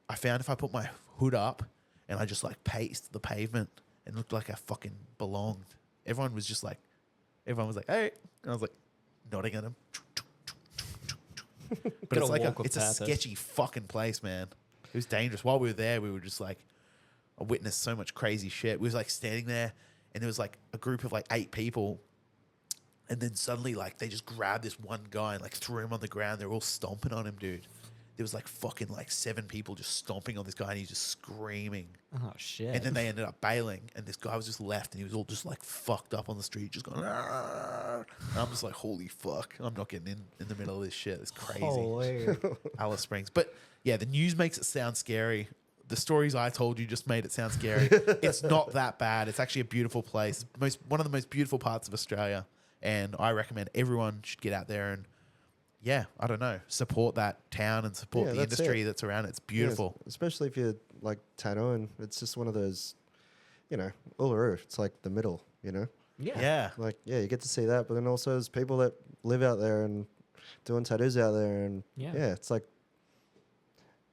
Speaker 2: I found if I put my hood up and I just like paced the pavement and looked like I fucking belonged. Everyone was like, hey. And I was like nodding at them. But
Speaker 1: Gotta
Speaker 2: it's like
Speaker 1: walk with
Speaker 2: it's a
Speaker 1: purpose.
Speaker 2: sketchy fucking place, man. It was dangerous. While we were there, we were just like, I witnessed so much crazy shit. We was like standing there and there was like a group of like 8 people. And then suddenly like they just grabbed this one guy and like threw him on the ground. They're all stomping on him, dude. There was like fucking like 7 people just stomping on this guy and he's just screaming.
Speaker 1: Oh, shit.
Speaker 2: And then they ended up bailing and this guy was just left and he was all just like fucked up on the street, just going, "Arr!" And I'm just like, holy fuck. I'm not getting in the middle of this shit. It's crazy.
Speaker 1: Holy.
Speaker 2: Alice Springs. But yeah, the news makes it sound scary. The stories I told you just made it sound scary. It's not that bad. It's actually a beautiful place. One of the most beautiful parts of Australia. And I recommend everyone should get out there and, yeah, I don't know, support that town and support the industry that's around it. It's beautiful.
Speaker 3: Yeah, especially if you're like tattooing. It's just one of those, you know, Uluru. It's like the middle, you know?
Speaker 2: Yeah.
Speaker 3: Like, yeah, you get to see that. But then also there's people that live out there and doing tattoos out there. And
Speaker 1: Yeah.
Speaker 3: it's like,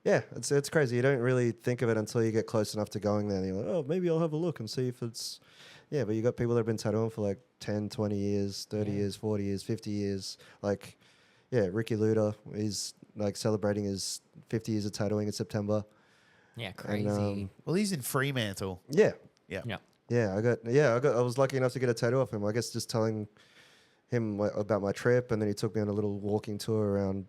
Speaker 3: yeah, it's crazy. You don't really think of it until you get close enough to going there. And you're like, oh, maybe I'll have a look and see if it's... Yeah, but you got people that have been tattooing for like 10, 20 years, 30 years, 40 years, 50 years. Like, yeah, Ricky Luda is like celebrating his 50 years of tattooing in September.
Speaker 1: Yeah, crazy.
Speaker 3: And,
Speaker 2: Well, he's in Fremantle.
Speaker 3: yeah.
Speaker 2: Yeah.
Speaker 1: yeah.
Speaker 3: I was lucky enough to get a tattoo off him. I guess just telling him about my trip, and then he took me on a little walking tour around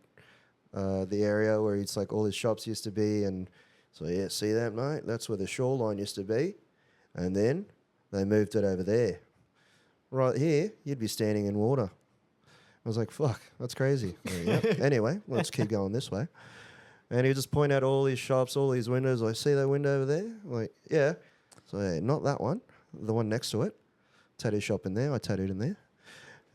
Speaker 3: the area where it's like all his shops used to be. And so, yeah, see that, mate? That's where the shoreline used to be. And then they moved it over there. Right here, you'd be standing in water. I was like, fuck, that's crazy. Like, yep. Anyway, let's keep going this way. And he would just point out all these shops, all these windows. Like, see that window over there? I'm like, yeah. So, yeah, not that one. The one next to it. Tattoo shop in there. I tattooed in there.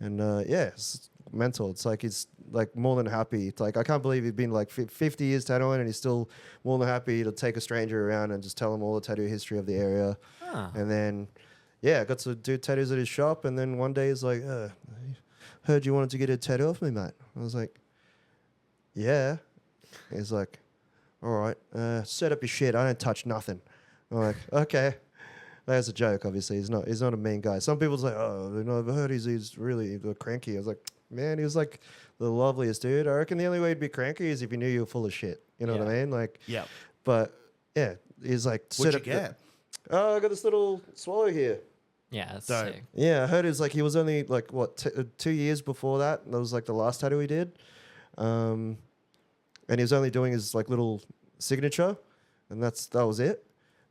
Speaker 3: And, yeah, it's mental. It's like he's like more than happy. It's like, I can't believe he'd been like 50 years tattooing and he's still more than happy to take a stranger around and just tell him all the tattoo history of the area.
Speaker 1: Ah.
Speaker 3: And then, yeah, I got to do tattoos at his shop. And then one day he's like, heard you wanted to get a tattoo off me, mate. I was like, yeah. He's like, all right, set up your shit. I don't touch nothing. I'm like, okay. That's a joke, obviously. He's not a mean guy. Some people say, oh, you know, I've heard he's really cranky. I was like, man, he was like the loveliest dude. I reckon the only way he'd be cranky is if he knew you were full of shit. You know what I mean? Like,
Speaker 2: Yeah.
Speaker 3: but yeah, he's like,
Speaker 2: What'd you get?
Speaker 3: Oh, I got this little swallow here.
Speaker 1: Yeah, that's
Speaker 2: Dope.
Speaker 1: sick.
Speaker 3: Yeah, I heard it was like he was only like what 2 years before that. That was like the last tattoo he did, and he was only doing his like little signature, and that was it.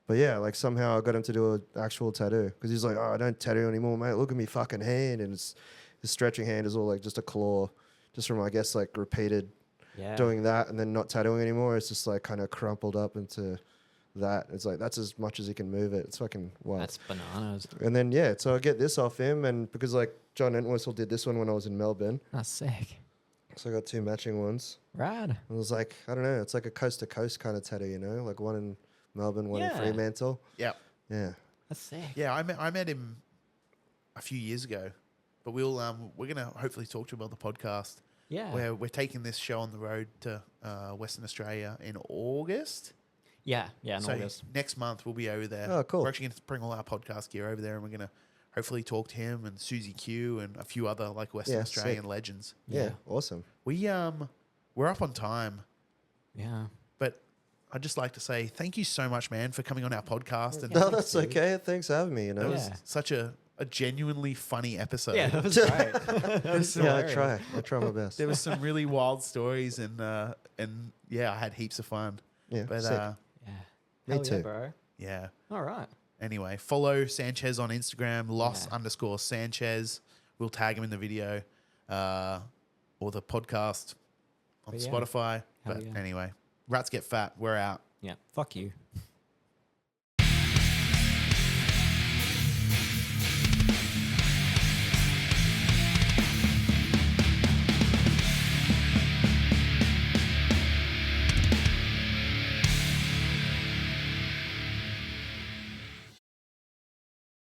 Speaker 3: But yeah, like somehow I got him to do an actual tattoo because he's like, oh, I don't tattoo anymore, mate. Look at me fucking hand, and his stretching hand is all like just a claw, just from I guess like repeated
Speaker 1: Yeah.
Speaker 3: doing that and then not tattooing anymore. It's just like kind of crumpled up into that. It's like that's as much as he can move it. It's fucking wild.
Speaker 1: That's bananas.
Speaker 3: And then yeah, so I get this off him, and because like John Entwistle did this one when I was in Melbourne,
Speaker 1: That's sick.
Speaker 3: so I got 2 matching ones.
Speaker 1: Rad.
Speaker 3: It was like I don't know, it's like a coast to coast kind of tattoo, you know, like one in Melbourne, one in
Speaker 1: Yeah.
Speaker 3: Fremantle.
Speaker 2: Yeah.
Speaker 3: Yeah,
Speaker 1: That's sick.
Speaker 2: Yeah, I met him a few years ago, but we're gonna hopefully talk to him on the podcast.
Speaker 1: Yeah.
Speaker 2: Where we're taking this show on the road to Western Australia in August.
Speaker 1: Yeah. Yeah. In
Speaker 2: So
Speaker 1: August.
Speaker 2: next month we'll be over there.
Speaker 3: Oh, cool.
Speaker 2: We're actually going to bring all our podcast gear over there, and we're going to hopefully talk to him and Susie Q and a few other like Western
Speaker 3: Yeah,
Speaker 2: Australian
Speaker 3: sick.
Speaker 2: legends.
Speaker 3: yeah, awesome.
Speaker 2: We're up on time,
Speaker 1: Yeah.
Speaker 2: but I'd just like to say thank you so much, man, for coming on our podcast. And
Speaker 3: No,
Speaker 1: thanks,
Speaker 3: that's
Speaker 1: dude.
Speaker 3: okay. Thanks for having me. You know.
Speaker 2: that was
Speaker 1: Yeah.
Speaker 2: such a genuinely funny episode.
Speaker 1: Yeah, that was great. That was
Speaker 3: Yeah,
Speaker 1: hilarious.
Speaker 3: I try my best.
Speaker 2: There was some really wild stories, and yeah, I had heaps of fun.
Speaker 3: Yeah,
Speaker 2: But
Speaker 3: sick.
Speaker 1: Yeah.
Speaker 3: Me
Speaker 1: Hell yeah,
Speaker 3: too.
Speaker 1: bro.
Speaker 2: yeah.
Speaker 1: All right.
Speaker 2: Anyway, follow Sanchez on Instagram,
Speaker 1: Yeah.
Speaker 2: _Sanchez. We'll tag him in the video or the podcast on
Speaker 1: But yeah.
Speaker 2: Spotify.
Speaker 1: Hell
Speaker 2: But
Speaker 1: yeah.
Speaker 2: anyway, rats get fat. We're out.
Speaker 1: Yeah. Fuck you.